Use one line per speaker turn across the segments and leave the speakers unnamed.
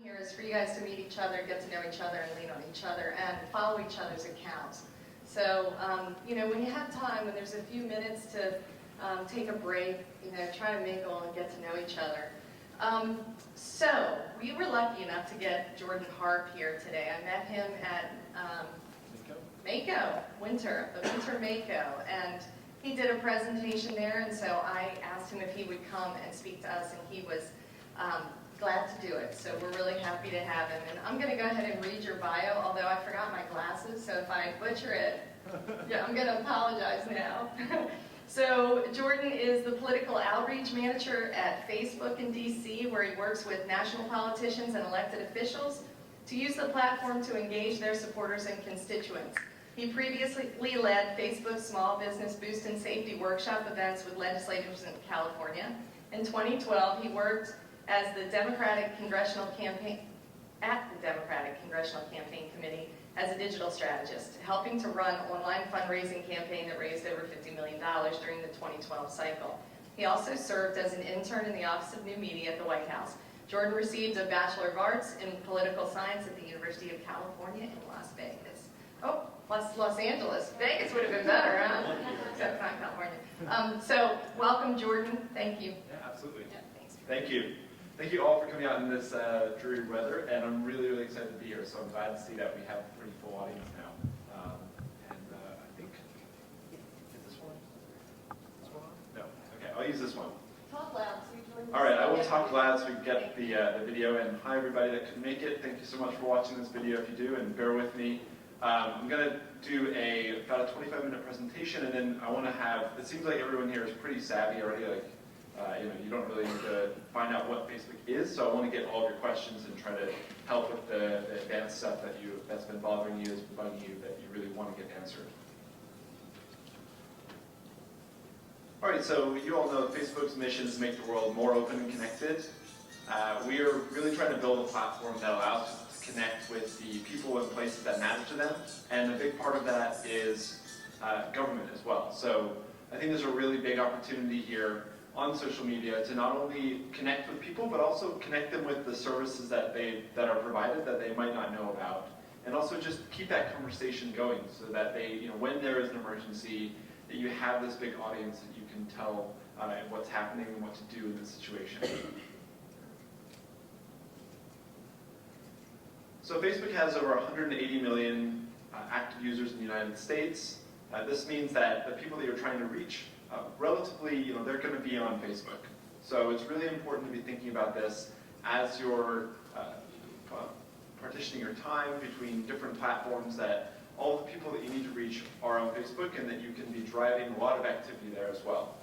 Here is for you guys to meet each other, get to know each other, and lean on each other, and follow each other's accounts. So, when you have time, when there's a few minutes to take a break, try to mingle and get to know each other. So, we were lucky enough to get Jordan Harp here today. I met him at Mako, the Winter Mako, and he did a presentation there, and so I asked him if he would come and speak to us, and he was glad to do it. So we're really happy to have him. And I'm going to go ahead and read your bio, although I forgot my glasses, so if I butcher it, yeah, I'm going to apologize now. So Jordan is the political outreach manager at Facebook in DC, where he works with national politicians and elected officials to use the platform to engage their supporters and constituents. He previously led Facebook's Small Business Boost and Safety Workshop events with legislators in California. In 2012, he worked as the Democratic Congressional Campaign Committee as a digital strategist, helping to run an online fundraising campaign that raised over $50 million during the 2012 cycle. He also served as an intern in the Office of New Media at the White House. Jordan received a Bachelor of Arts in Political Science at the University of California in Las Vegas. Oh, Los Angeles. Vegas would have been better, huh? Except not California. So, welcome, Jordan. Thank you.
Yeah, absolutely.
Yeah, thanks.
Thank you. Thank you all for coming out in this dreary weather, and I'm really, really excited to be here, so I'm glad to see that we have a pretty full audience now. I think, is this one? This one on? No. Okay, I'll use this one.
Talk loud so you join.
All right, I will talk loud so we can get the video, and hi everybody that could make it. Thank you so much for watching this video if you do, and bear with me. I'm going to do about a 25-minute presentation, and then I want to have, it seems like everyone here is pretty savvy already, like, you don't really need to find out what Facebook is, so I want to get all of your questions and try to help with the advanced stuff that's been bothering you, that's been bugging you, that you really want to get answered. All right, so you all know Facebook's mission is to make the world more open and connected. We are really trying to build a platform that allows us to connect with the people and places that matter to them, and a big part of that is government as well. So I think there's a really big opportunity here on social media to not only connect with people, but also connect them with the services that are provided that they might not know about, and also just keep that conversation going so that they, when there is an emergency, that you have this big audience that you can tell what's happening and what to do in this situation. So Facebook has over 180 million active users in the United States. This means that the people that you're trying to reach, relatively, they're going to be on Facebook. So it's really important to be thinking about this as you're partitioning your time between different platforms, that all the people that you need to reach are on Facebook, and that you can be driving a lot of activity there as well.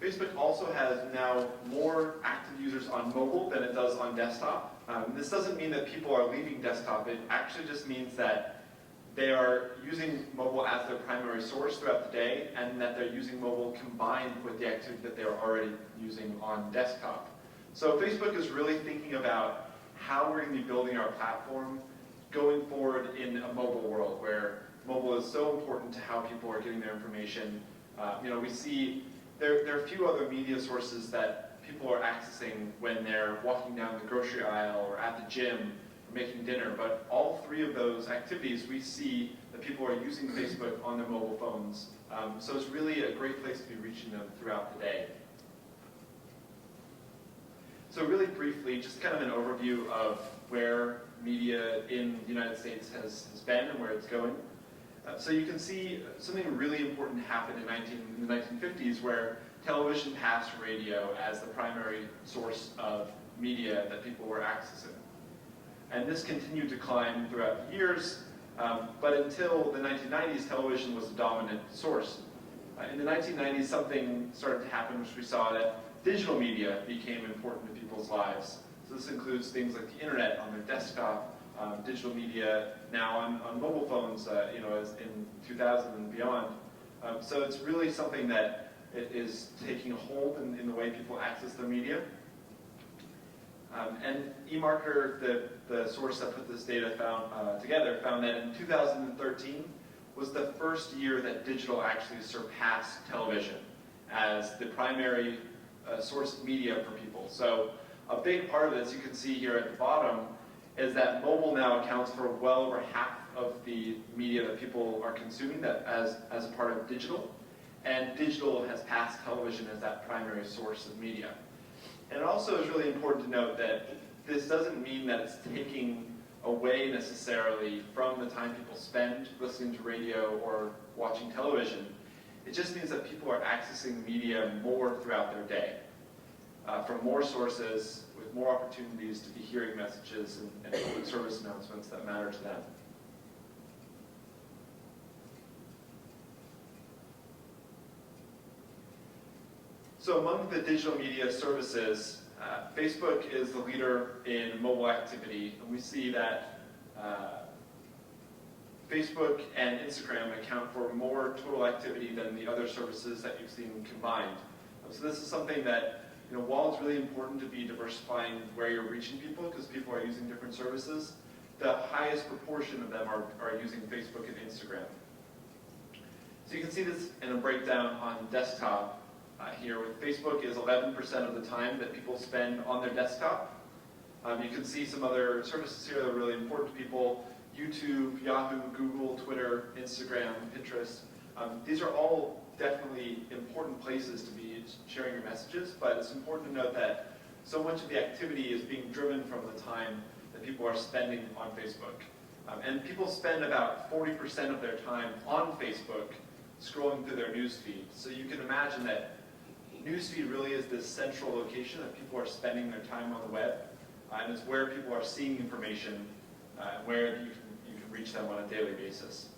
Facebook also has now more active users on mobile than it does on desktop. This doesn't mean that people are leaving desktop. It actually just means that they are using mobile as their primary source throughout the day, and that they're using mobile combined with the activity that they're already using on desktop. So Facebook is really thinking about how we're going to be building our platform going forward in a mobile world, where mobile is so important to how people are getting their information. We see there are a few other media sources that people are accessing when they're walking down the grocery aisle or at the gym or making dinner, but all three of those activities, we see that people are using Facebook on their mobile phones. So it's really a great place to be reaching them throughout the day. So really briefly, just kind of an overview of where media in the United States has been and where it's going. So you can see something really important happened in the 1950s, where television passed radio as the primary source of media that people were accessing. And this continued to climb throughout the years, but until the 1990s, television was the dominant source. In the 1990s, something started to happen, which we saw that digital media became important to people's lives. So this includes things like the internet on their desktop, digital media now on mobile phones, as in 2000 and beyond. So it's really something that it is taking a hold in the way people access their media. And eMarketer, the source that put this data together, found that in 2013 was the first year that digital actually surpassed television as the primary a source of media for people. So a big part of this, you can see here at the bottom, is that mobile now accounts for well over half of the media that people are consuming that as a part of digital. And digital has passed television as that primary source of media. And it also is really important to note that this doesn't mean that it's taking away necessarily from the time people spend listening to radio or watching television. It just means that people are accessing media more throughout their day, from more sources, with more opportunities to be hearing messages and public service announcements that matter to them. So among the digital media services, Facebook is the leader in mobile activity, and we see that Facebook and Instagram account for more total activity than the other services that you've seen combined. So this is something that, while it's really important to be diversifying where you're reaching people, because people are using different services, the highest proportion of them are using Facebook and Instagram. So you can see this in a breakdown on desktop. Here with Facebook is 11% of the time that people spend on their desktop. You can see some other services here that are really important to people: YouTube, Yahoo, Google, Twitter, Instagram, Pinterest. These are all definitely important places to be sharing your messages, but it's important to note that so much of the activity is being driven from the time that people are spending on Facebook. And people spend about 40% of their time on Facebook scrolling through their newsfeed. So you can imagine that newsfeed really is this central location that people are spending their time on the web, and it's where people are seeing information, where you can reach them on a daily basis.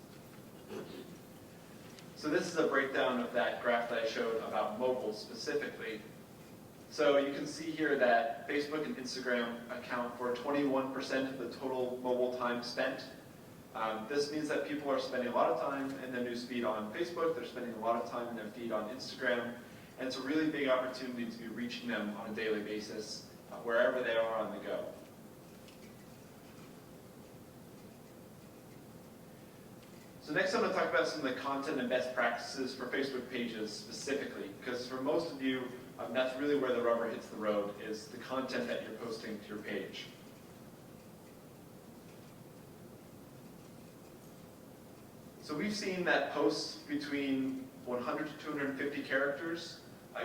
So this is a breakdown of that graph that I showed about mobile specifically. So you can see here that Facebook and Instagram account for 21% of the total mobile time spent. This means that people are spending a lot of time in their newsfeed on Facebook, they're spending a lot of time in their feed on Instagram, and it's a really big opportunity to be reaching them on a daily basis, wherever they are on the go. So next I'm going to talk about some of the content and best practices for Facebook pages specifically, because for most of you, that's really where the rubber hits the road, is the content that you're posting to your page. So we've seen that posts between 100 to 250 characters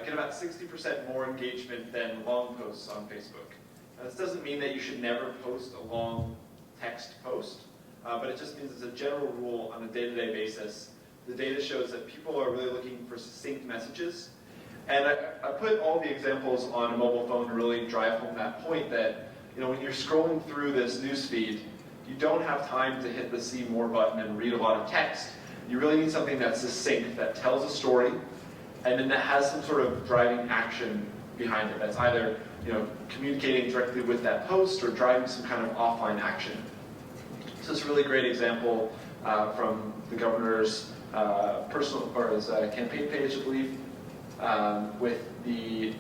get about 60% more engagement than long posts on Facebook. Now, this doesn't mean that you should never post a long text post, but it just means as a general rule on a day-to-day basis, the data shows that people are really looking for succinct messages. And I put all the examples on a mobile phone to really drive home that point that, when you're scrolling through this newsfeed, you don't have time to hit the see more button and read a lot of text. You really need something that's succinct, that tells a story, and then that has some sort of driving action behind it. That's either communicating directly with that post or driving some kind of offline action. So it's a really great example from the governor's personal or his campaign page, I believe, with the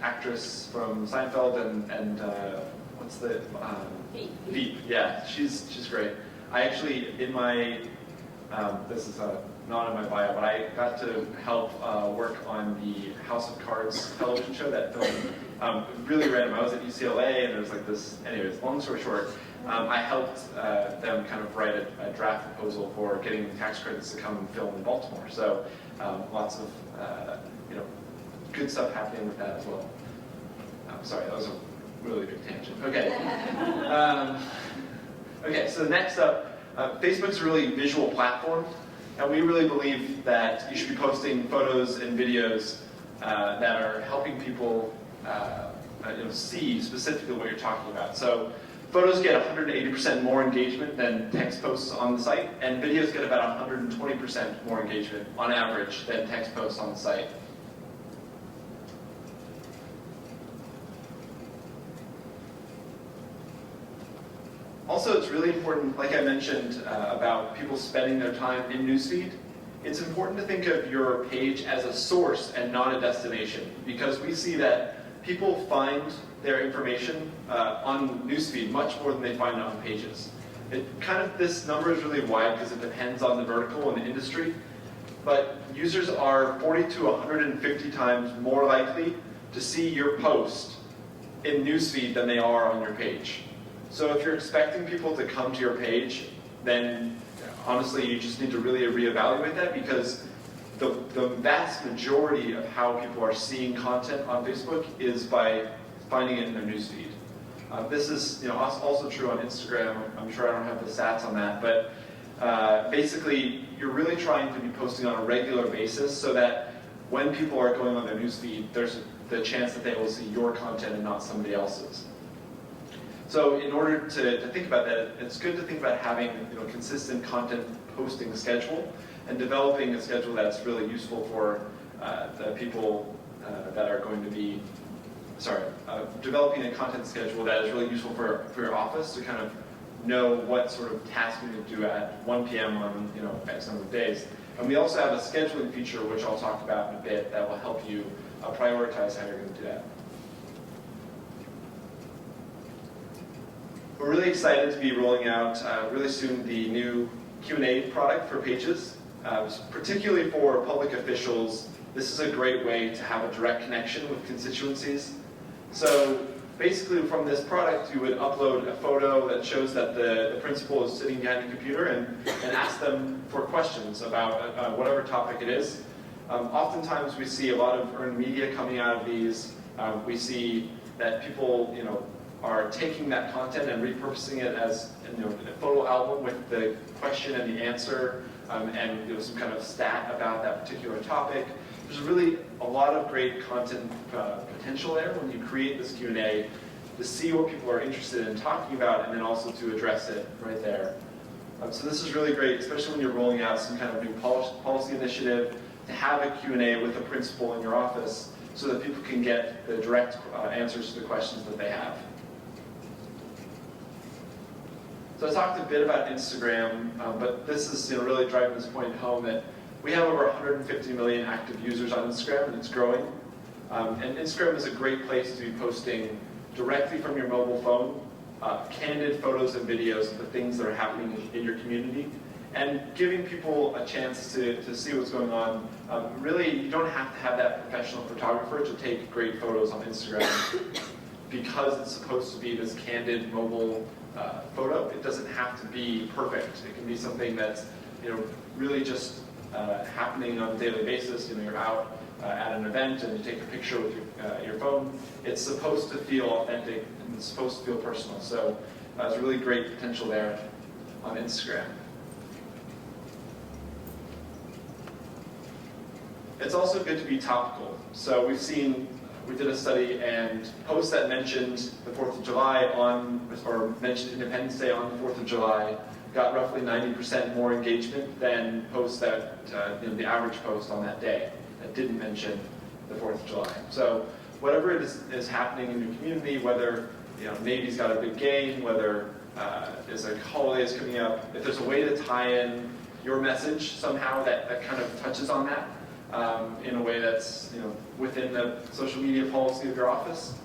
actress from Seinfeld and what's the Veep. Yeah, she's great. I actually in my this is not in my bio, but I got to help work on the House of Cards television show, that film. Really random. I was at UCLA, and there was like this. Anyways, long story short, I helped them kind of write a draft proposal for getting tax credits to come and film in Baltimore. So lots of good stuff happening with that as well. Sorry, that was a really big tangent. Okay. Okay. So next up. Facebook's a really visual platform, and we really believe that you should be posting photos and videos that are helping people see specifically what you're talking about. So photos get 180% more engagement than text posts on the site, and videos get about 120% more engagement on average than text posts on the site. Also, it's really important, like I mentioned, about people spending their time in newsfeed. It's important to think of your page as a source and not a destination, because we see that people find their information on newsfeed much more than they find it on pages. This number is really wide because it depends on the vertical and the industry, but users are 40 to 150 times more likely to see your post in newsfeed than they are on your page. So if you're expecting people to come to your page, then honestly you just need to really reevaluate that, because the vast majority of how people are seeing content on Facebook is by finding it in their newsfeed. This is also true on Instagram. I'm sure I don't have the stats on that, but basically you're really trying to be posting on a regular basis so that when people are going on their newsfeed, there's the chance that they will see your content and not somebody else's. So in order to think about that, it's good to think about having a consistent content posting schedule and developing a schedule that's really useful for the people that are going to be, developing a content schedule that is really useful for your office to kind of know what sort of tasks you need to do at 1 p.m. on X number of days. And we also have a scheduling feature, which I'll talk about in a bit, that will help you prioritize how you're going to do that. We're really excited to be rolling out really soon the new Q&A product for Pages. Particularly for public officials, this is a great way to have a direct connection with constituencies. So basically from this product, you would upload a photo that shows that the principal is sitting behind the computer and ask them for questions about whatever topic it is. Oftentimes we see a lot of earned media coming out of these. We see that people are taking that content and repurposing it as a photo album with the question and the answer and some kind of stat about that particular topic. There's really a lot of great content potential there when you create this Q&A to see what people are interested in talking about and then also to address it right there. So this is really great, especially when you're rolling out some kind of new policy initiative, to have a Q&A with a principal in your office so that people can get the direct answers to the questions that they have. So I talked a bit about Instagram, but this is really driving this point home that we have over 150 million active users on Instagram, and it's growing. And Instagram is a great place to be posting directly from your mobile phone, candid photos and videos of the things that are happening in your community, and giving people a chance to see what's going on. Really, you don't have to have that professional photographer to take great photos on Instagram. Because it's supposed to be this candid mobile photo, it doesn't have to be perfect. It can be something that's really just happening on a daily basis. You're out at an event and you take a picture with your phone. It's supposed to feel authentic and it's supposed to feel personal. So there's really great potential there on Instagram. It's also good to be topical. So we did a study, and posts that mentioned the 4th of July or mentioned Independence Day on the 4th of July got roughly 90% more engagement than posts that, the average post on that day that didn't mention the 4th of July. So whatever it is happening in your community, whether Navy's got a big game, whether there's a holiday is coming up, if there's a way to tie in your message somehow that kind of touches on that, in a way that's within the social media policy of your office.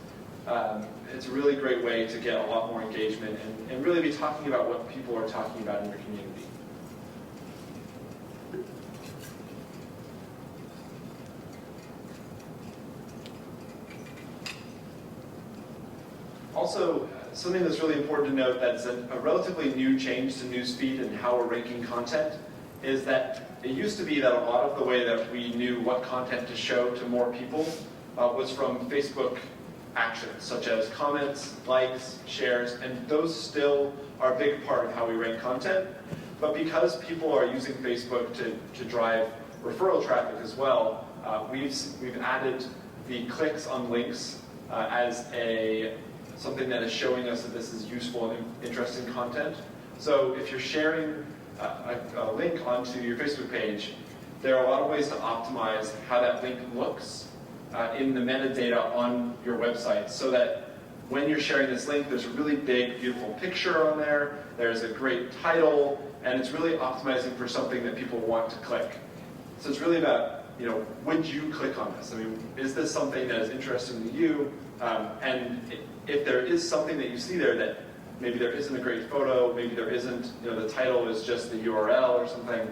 It's a really great way to get a lot more engagement and really be talking about what people are talking about in your community. Also, something that's really important to note that's a relatively new change to Newsfeed and how we're ranking content is that it used to be that a lot of the way that we knew what content to show to more people was from Facebook actions, such as comments, likes, shares, and those still are a big part of how we rank content. But because people are using Facebook to drive referral traffic as well, we've added the clicks on links as something that is showing us that this is useful and interesting content. So if you're sharing a link onto your Facebook page, there are a lot of ways to optimize how that link looks in the metadata on your website, so that when you're sharing this link, there's a really big, beautiful picture on there, there's a great title, and it's really optimizing for something that people want to click. So it's really about, would you click on this? I mean, is this something that is interesting to you? And if there is something that you see there that maybe there isn't a great photo, maybe there isn't, the title is just the URL or something,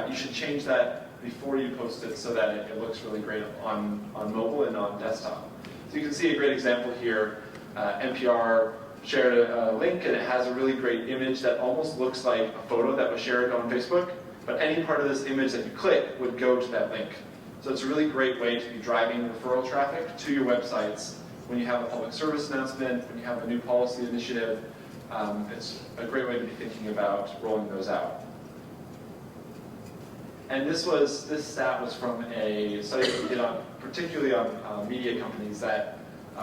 you should change that before you post it so that it looks really great on mobile and on desktop. So you can see a great example here. NPR shared a link, and it has a really great image that almost looks like a photo that was shared on Facebook, but any part of this image that you click would go to that link. So it's a really great way to be driving referral traffic to your websites when you have a public service announcement, when you have a new policy initiative. It's a great way to be thinking about rolling those out. And this stat was from a study that we did particularly on media companies, that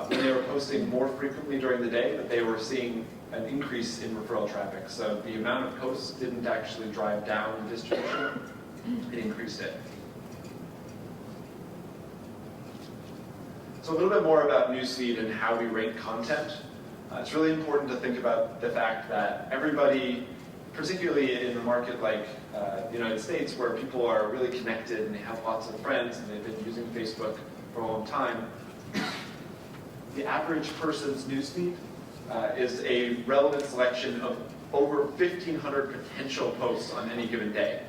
when they were posting more frequently during the day, that they were seeing an increase in referral traffic. So the amount of posts didn't actually drive down the distribution, it increased it. So a little bit more about Newsfeed and how we rate content. It's really important to think about the fact that everybody, particularly in a market like the United States, where people are really connected and they have lots of friends and they've been using Facebook for a long time, the average person's newsfeed is a relevant selection of over 1,500 potential posts on any given day.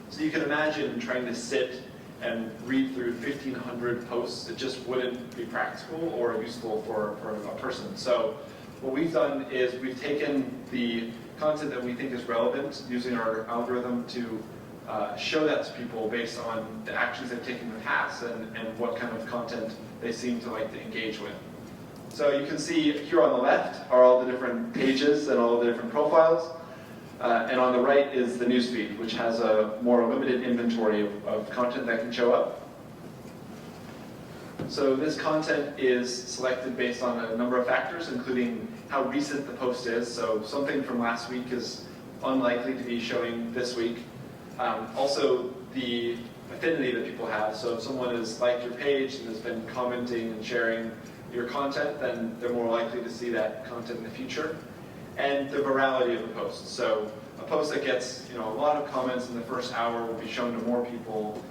So you can imagine trying to sit and read through 1,500 posts. It just wouldn't be practical or useful for a person. So what we've done is we've taken the content that we think is relevant, using our algorithm to show that to people based on the actions they've taken in the past and what kind of content they seem to like to engage with. So you can see here on the left are all the different pages and all the different profiles. And on the right is the newsfeed, which has a more limited inventory of content that can show up. So this content is selected based on a number of factors, including how recent the post is. So something from last week is unlikely to be showing this week. Also, the affinity that people have. So if someone has liked your page and has been commenting and sharing your content, then they're more likely to see that content in the future. And the virality of the post. So a post that gets a lot of comments in the first hour will be shown to more people.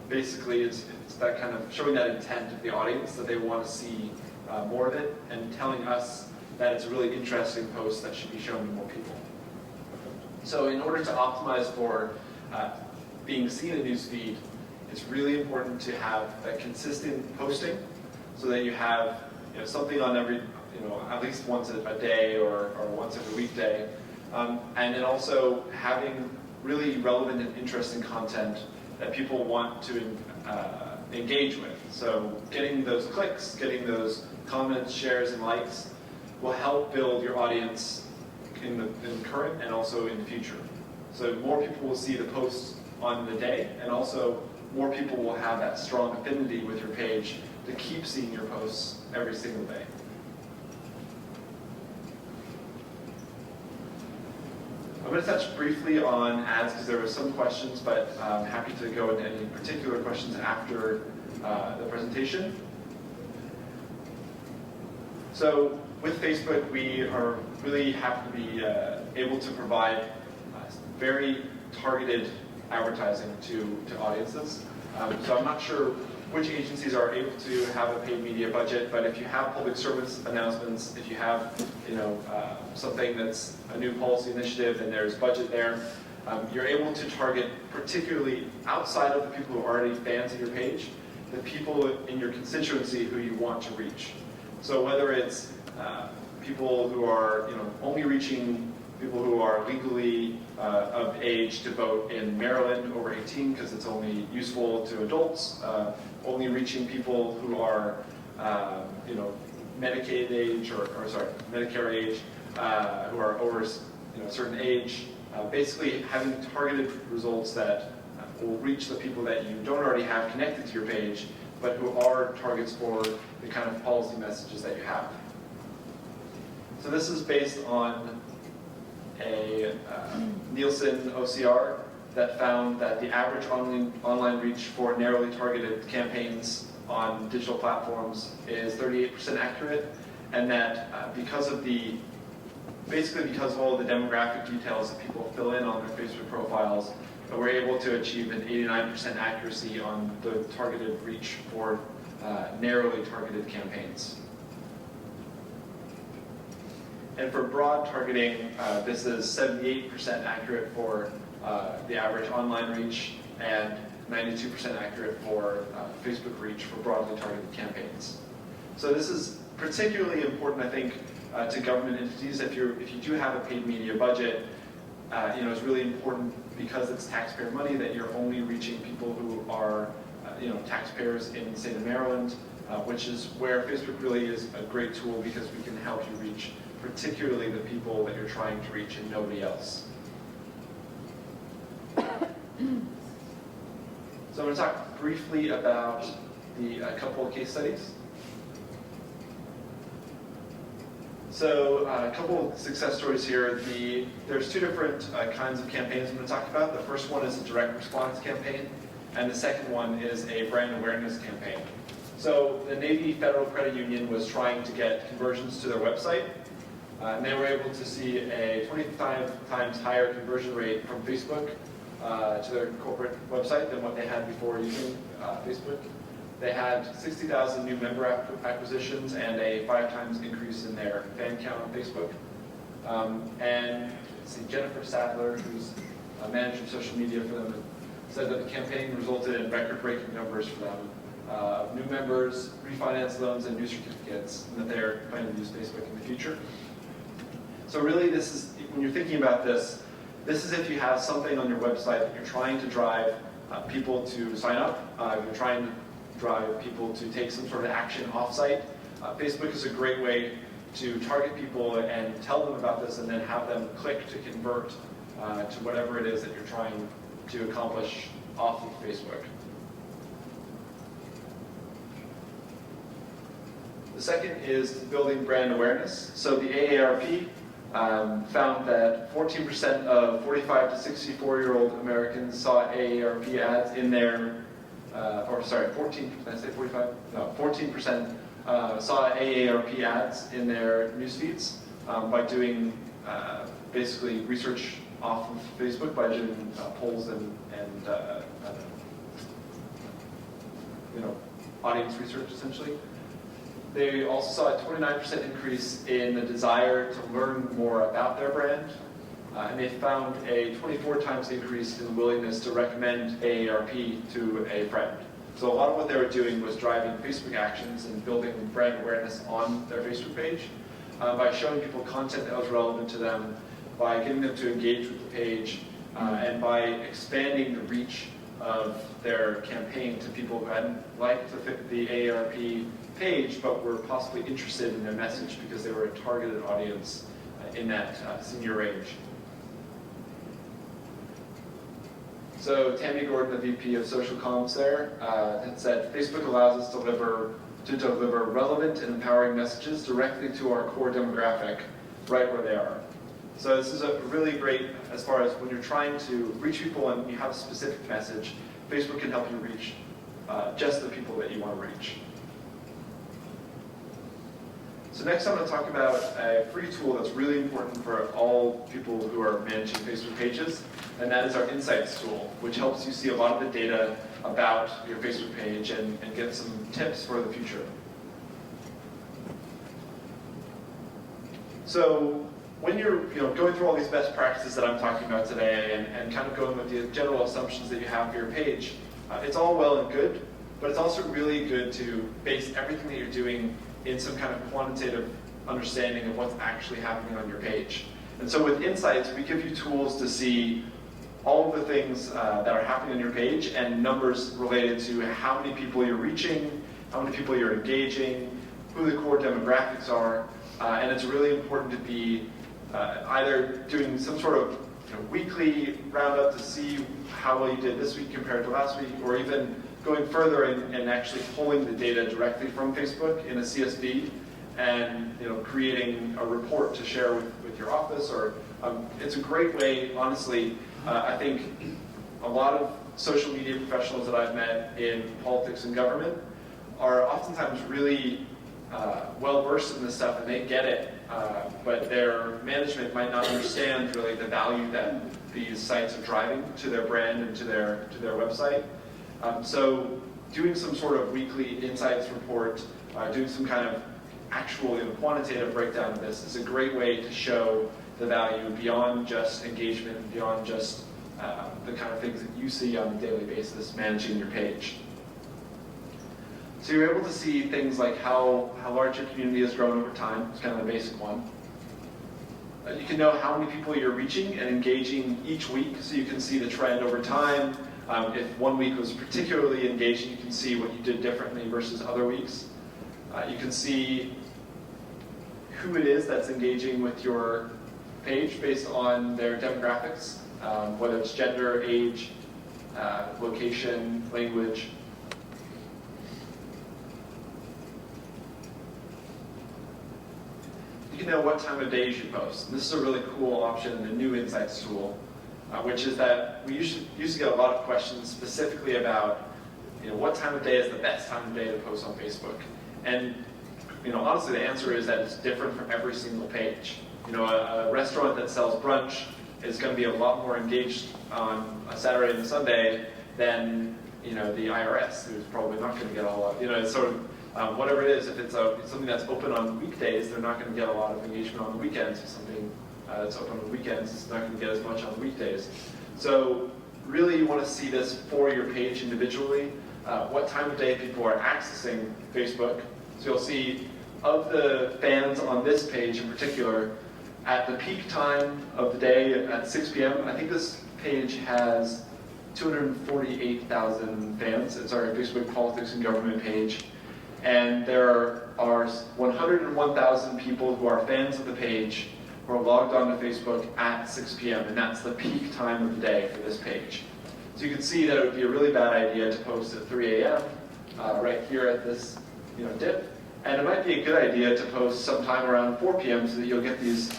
Basically, it's that kind of showing that intent of the audience that they want to see more of it, and telling us that it's a really interesting post that should be shown to more people. So in order to optimize for being seen in Newsfeed, it's really important to have a consistent posting, so that you have something on every, at least once a day or once every weekday. And then also having really relevant and interesting content that people want to engage with. So getting those clicks, getting those comments, shares, and likes will help build your audience in the current and also in the future. So more people will see the posts on the day, and also more people will have that strong affinity with your page to keep seeing your posts every single day. I'm going to touch briefly on ads because there were some questions, but I'm happy to go into any particular questions after the presentation. So with Facebook, we are really happy to be able to provide very targeted advertising to audiences. So I'm not sure which agencies are able to have a paid media budget, but if you have public service announcements, if you have something that's a new policy initiative and there's budget there, you're able to target particularly outside of the people who are already fans of your page, the people in your constituency who you want to reach. So whether it's people who are only reaching people who are legally of age to vote in Maryland over 18 because it's only useful to adults, only reaching people who are Medicaid age Medicare age, who are over a certain age, basically having targeted results that will reach the people that you don't already have connected to your page, but who are targets for the kind of policy messages that you have. So this is based on a Nielsen OCR that found that the average online reach for narrowly targeted campaigns on digital platforms is 38% accurate, and that because of all the demographic details that people fill in on their Facebook profiles, we're able to achieve an 89% accuracy on the targeted reach for narrowly targeted campaigns. And for broad targeting, this is 78% accurate for the average online reach and 92% accurate for Facebook reach for broadly targeted campaigns. So this is particularly important, I think, to government entities. If you do have a paid media budget, it's really important because it's taxpayer money that you're only reaching people who are taxpayers in the state of Maryland, which is where Facebook really is a great tool because we can help you reach particularly the people that you're trying to reach and nobody else. So I'm going to talk briefly about a couple of case studies. So a couple of success stories here. There's two different kinds of campaigns I'm going to talk about. The first one is a direct response campaign, and the second one is a brand awareness campaign. So the Navy Federal Credit Union was trying to get conversions to their website, and they were able to see a 25 times higher conversion rate from Facebook to their corporate website than what they had before using Facebook. They had 60,000 new member acquisitions and a 5 times increase in their fan count on Facebook. And Jennifer Sadler, who's a manager of social media for them, said that the campaign resulted in record-breaking numbers for them. New members, refinance loans, and new certificates, and that they're planning to use Facebook in the future. So really, this is, when you're thinking about this is if you have something on your website that you're trying to drive people to sign up, if you're trying to drive people to take some sort of action off-site. Facebook is a great way to target people and tell them about this and then have them click to convert to whatever it is that you're trying to accomplish off of Facebook. The second is building brand awareness. So the AARP found that 14% of 45 to 64-year-old Americans saw AARP ads in their 14% saw AARP ads in their news feeds by doing basically research off of Facebook by doing polls and audience research essentially. They also saw a 29% increase in the desire to learn more about their brand. And they found a 24 times increase in the willingness to recommend AARP to a friend. So a lot of what they were doing was driving Facebook actions and building brand awareness on their Facebook page by showing people content that was relevant to them, by getting them to engage with the page, and by expanding the reach of their campaign to people who hadn't liked the AARP page but were possibly interested in their message because they were a targeted audience in that senior range. So Tammy Gordon, the VP of Social Comms there, had said, Facebook allows us to deliver relevant and empowering messages directly to our core demographic, right where they are. So this is a really great, as far as when you're trying to reach people and you have a specific message, Facebook can help you reach just the people that you want to reach. So next I'm going to talk about a free tool that's really important for all people who are managing Facebook pages, and that is our Insights tool, which helps you see a lot of the data about your Facebook page and get some tips for the future. So when you're going through all these best practices that I'm talking about today and kind of going with the general assumptions that you have for your page, it's all well and good, but it's also really good to base everything that you're doing in some kind of quantitative understanding of what's actually happening on your page. And so with Insights, we give you tools to see all of the things that are happening on your page and numbers related to how many people you're reaching, how many people you're engaging, who the core demographics are, and it's really important to be either doing some sort of weekly roundup to see how well you did this week compared to last week, or even going further and actually pulling the data directly from Facebook in a CSV and creating a report to share with your office. Or it's a great way, honestly. I think a lot of social media professionals that I've met in politics and government are oftentimes really well versed in this stuff and they get it, but their management might not understand really the value that these sites are driving to their brand and to their website. So doing some sort of weekly insights report, doing some kind of actual quantitative breakdown of this is a great way to show the value beyond just engagement, beyond just the kind of things that you see on a daily basis managing your page. So you're able to see things like how large your community has grown over time. It's kind of the basic one. You can know how many people you're reaching and engaging each week, so you can see the trend over time. If one week was particularly engaging, you can see what you did differently versus other weeks. You can see who it is that's engaging with your page based on their demographics, whether it's gender, age, location, language. You can know what time of day you should post. And this is a really cool option in the new Insights tool, which is that we used to get a lot of questions specifically about what time of day is the best time of day to post on Facebook. And honestly, the answer is that it's different for every single page. A restaurant that sells brunch is going to be a lot more engaged on a Saturday and a Sunday than the IRS, who's probably not going to get a lot. It's sort of whatever it is. If it's something that's open on weekdays, they're not going to get a lot of engagement on the weekends. If something that's open on the weekends, it's not going to get as much on the weekdays. So really, you want to see this for your page individually. What time of day people are accessing Facebook. So you'll see of the fans on this page in particular, at the peak time of the day at 6 p.m., I think this page has 248,000 fans. It's our Facebook Politics and Government page. And there are 101,000 people who are fans of the page who are logged on to Facebook at 6 p.m., and that's the peak time of the day for this page. So you can see that it would be a really bad idea to post at 3 a.m. Right here at this dip. And it might be a good idea to post sometime around 4 p.m. so that you'll get these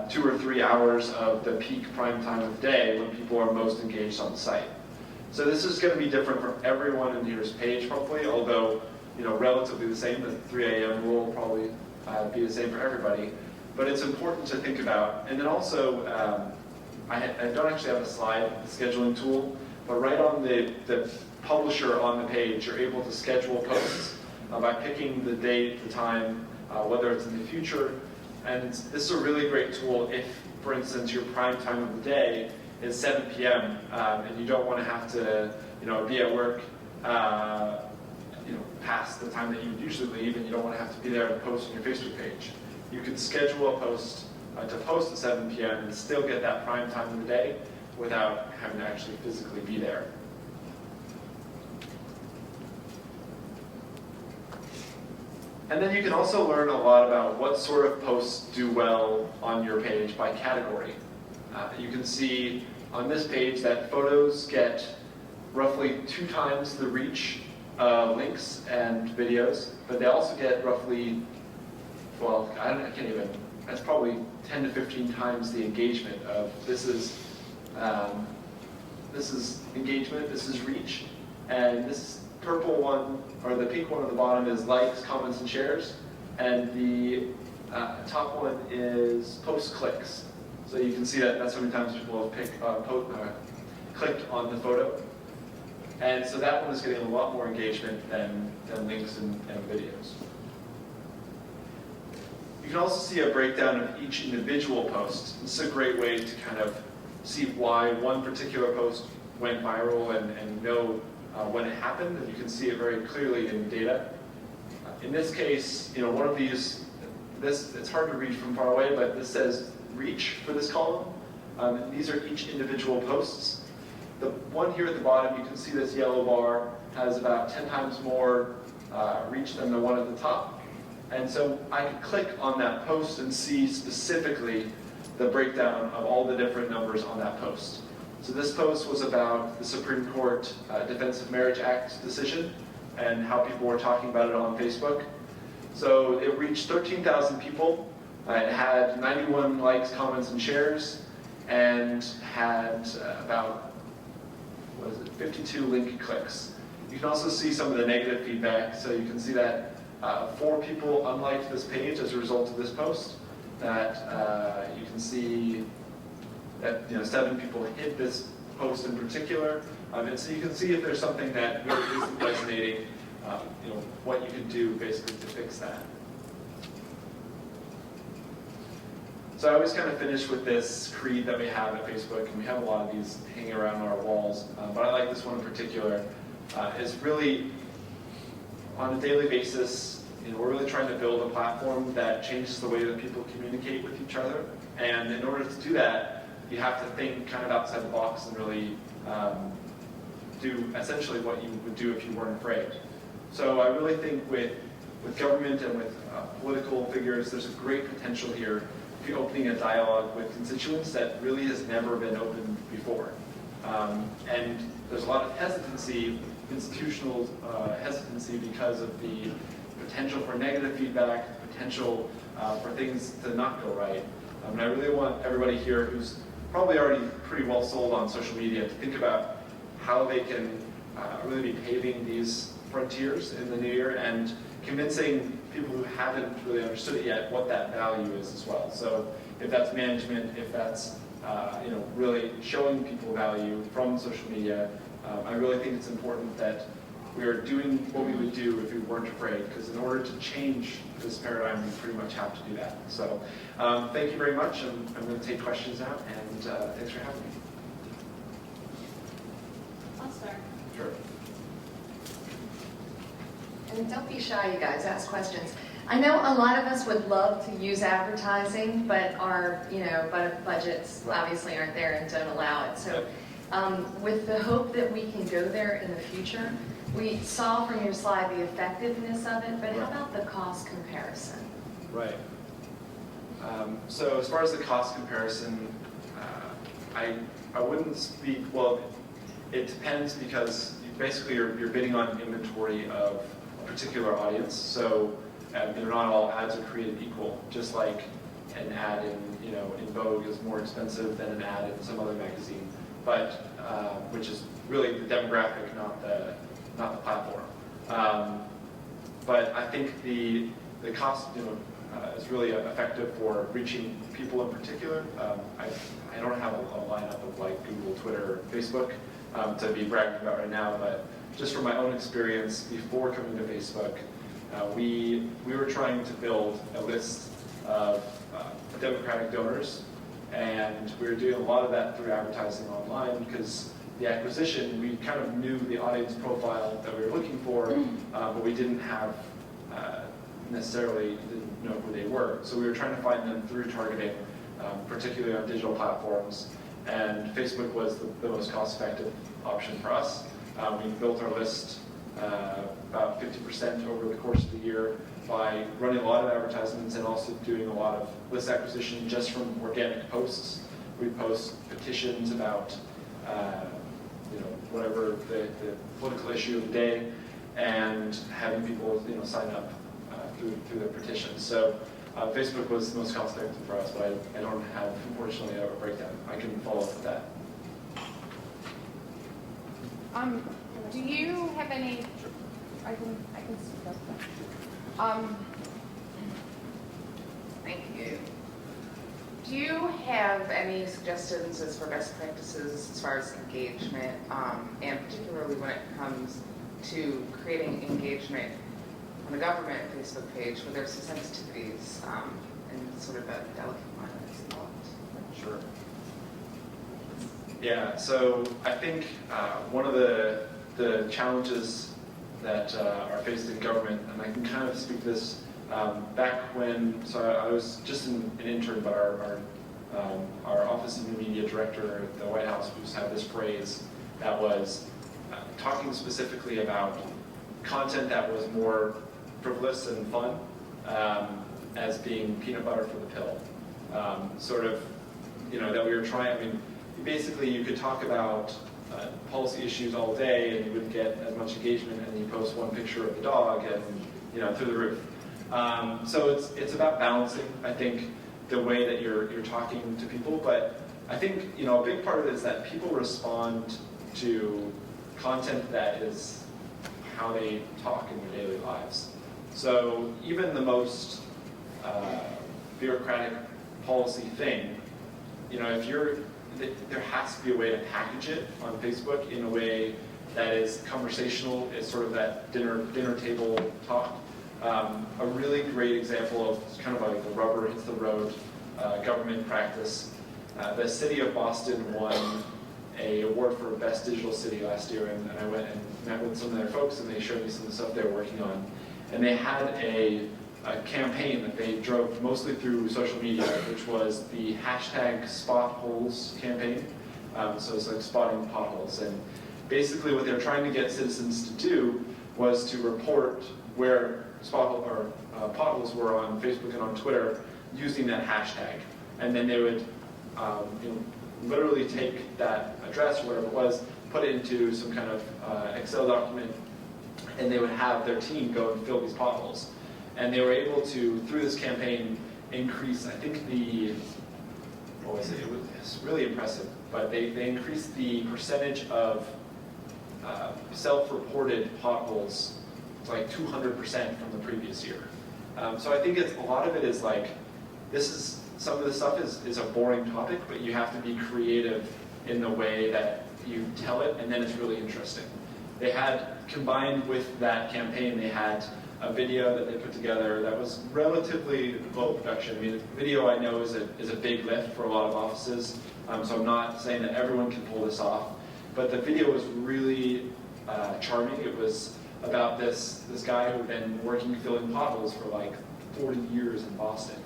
2 or 3 hours of the peak prime time of the day when people are most engaged on the site. So this is going to be different for everyone in here's page, hopefully, although relatively the same. The 3 a.m. rule will probably be the same for everybody. But it's important to think about. And then also, I don't actually have a slide, the scheduling tool, but right on the publisher on the page, you're able to schedule posts by picking the date, the time, whether it's in the future. And this is a really great tool if, for instance, your prime time of the day is 7 p.m. And you don't want to have to be at work past the time that you would usually leave, and you don't want to have to be there to post on your Facebook page. You can schedule a post to post at 7 p.m. and still get that prime time of the day without having to actually physically be there. And then you can also learn a lot about what sort of posts do well on your page by category. You can see on this page that photos get roughly 2 times the reach of links and videos, but they also get roughly, well, I can't even, that's probably 10 to 15 times the engagement of this is engagement, this is reach, and this purple one, or the pink one at the bottom is likes, comments, and shares, and the top one is post clicks. So you can see that that's how many times people have clicked on the photo. And so that one is getting a lot more engagement than links and videos. You can also see a breakdown of each individual post. This is a great way to kind of see why one particular post went viral and know when it happened, and you can see it very clearly in data. In this case, one of these, it's hard to read from far away, but this says reach for this column. These are each individual posts. The one here at the bottom, you can see this yellow bar has about 10 times more reach than the one at the top. And so I could click on that post and see specifically the breakdown of all the different numbers on that post. So this post was about the Supreme Court Defense of Marriage Act decision and how people were talking about it on Facebook. So it reached 13,000 people. It had 91 likes, comments, and shares, and had about 52 link clicks. You can also see some of the negative feedback. So you can see that 4 people unliked this page as a result of this post. That you can see that 7 people hit this post in particular. And so you can see if there's something that really isn't resonating, what you can do basically to fix that. So I always kind of finish with this creed that we have at Facebook, and we have a lot of these hanging around our walls, but I like this one in particular. Is really on a daily basis, we're really trying to build a platform that changes the way that people communicate with each other. And in order to do that, you have to think kind of outside the box and really do essentially what you would do if you weren't afraid. So I really think with government and with political figures, there's a great potential here to be opening a dialogue with constituents that really has never been opened before. And there's a lot of hesitancy, institutional hesitancy, because of the potential for negative feedback, potential for things to not go right. And I really want everybody here who's probably already pretty well sold on social media to think about how they can really be paving these frontiers in the new year and convincing people who haven't really understood it yet what that value is as well. So if that's management, if that's really showing people value from social media, I really think it's important that we are doing what we would do if we weren't afraid, because in order to change this paradigm, we pretty much have to do that. So thank you very much. I'm going to take questions now, and thanks for having me.
I'll start.
Sure.
And don't be shy, you guys, ask questions. I know a lot of us would love to use advertising, but our budgets obviously aren't there and don't allow it. So with the hope that we can go there in the future, we saw from your slide the effectiveness of it, but how about the cost comparison?
Right. So as far as the cost comparison, I wouldn't speak, well, it depends, because basically you're bidding on inventory of a particular audience. So not all ads are created equal, just like an ad in Vogue is more expensive than an ad in some other magazine, but which is really the demographic, not the platform. But I think the cost is really effective for reaching people in particular. I don't have a lineup of like Google, Twitter, Facebook to be bragging about right now, but just from my own experience before coming to Facebook, we were trying to build a list of Democratic donors, and we were doing a lot of that through advertising online, because the acquisition, we kind of knew the audience profile that we were looking for, but we didn't have necessarily didn't know who they were. So we were trying to find them through targeting, particularly on digital platforms, and Facebook was the most cost-effective option for us. We built our list about 50% over the course of the year by running a lot of advertisements and also doing a lot of list acquisition just from organic posts. We post petitions about whatever the political issue of the day, and having people sign up through the petitions. So Facebook was the most cost effective for us, but I don't have, unfortunately, a breakdown. I can follow up with that.
Do you have any? I can speak up.
Thank you. Do you have any suggestions as for best practices as far as engagement, and particularly when it comes to creating engagement on the government Facebook page where there's some sensitivities and sort of a delicate line that's involved?
Sure. Yeah, so I think one of the challenges that are faced in government, and I can kind of speak this back when, so I was just an intern, but our Office of New Media Director at the White House used to have this phrase that was talking specifically about content that was more frivolous and fun as being peanut butter for the pill. That we were trying, I mean, basically you could talk about policy issues all day and you wouldn't get as much engagement, and then you post one picture of the dog and through the roof. So it's about balancing, I think, the way that you're talking to people. But I think a big part of it is that people respond to content that is how they talk in their daily lives. So even the most bureaucratic policy thing, there has to be a way to package it on Facebook in a way that is conversational. It's sort of that dinner table talk. A really great example of kind of like the rubber hits the road government practice. The city of Boston won a award for Best Digital City last year, and I went and met with some of their folks, and they showed me some of the stuff they were working on. And they had a campaign that they drove mostly through social media, which was the hashtag Spot Holes campaign. So it's like spotting potholes. And basically what they're trying to get citizens to do was to report where potholes were on Facebook and on Twitter using that hashtag. And then they would literally take that address or whatever it was, put it into some kind of Excel document, and they would have their team go and fill these potholes. And they were able to, through this campaign, increase, I think what was it? It was really impressive, but they increased the percentage of self-reported potholes to like 200% from the previous year. So I think a lot of it is like, some of the stuff is a boring topic, but you have to be creative in the way that you tell it, and then it's really interesting. They had, combined with that campaign, they had a video that they put together that was relatively low production. I mean, video I know is a big lift for a lot of offices, so I'm not saying that everyone can pull this off, but the video was really charming. It was about this guy who had been working filling potholes for like 40 years in Boston,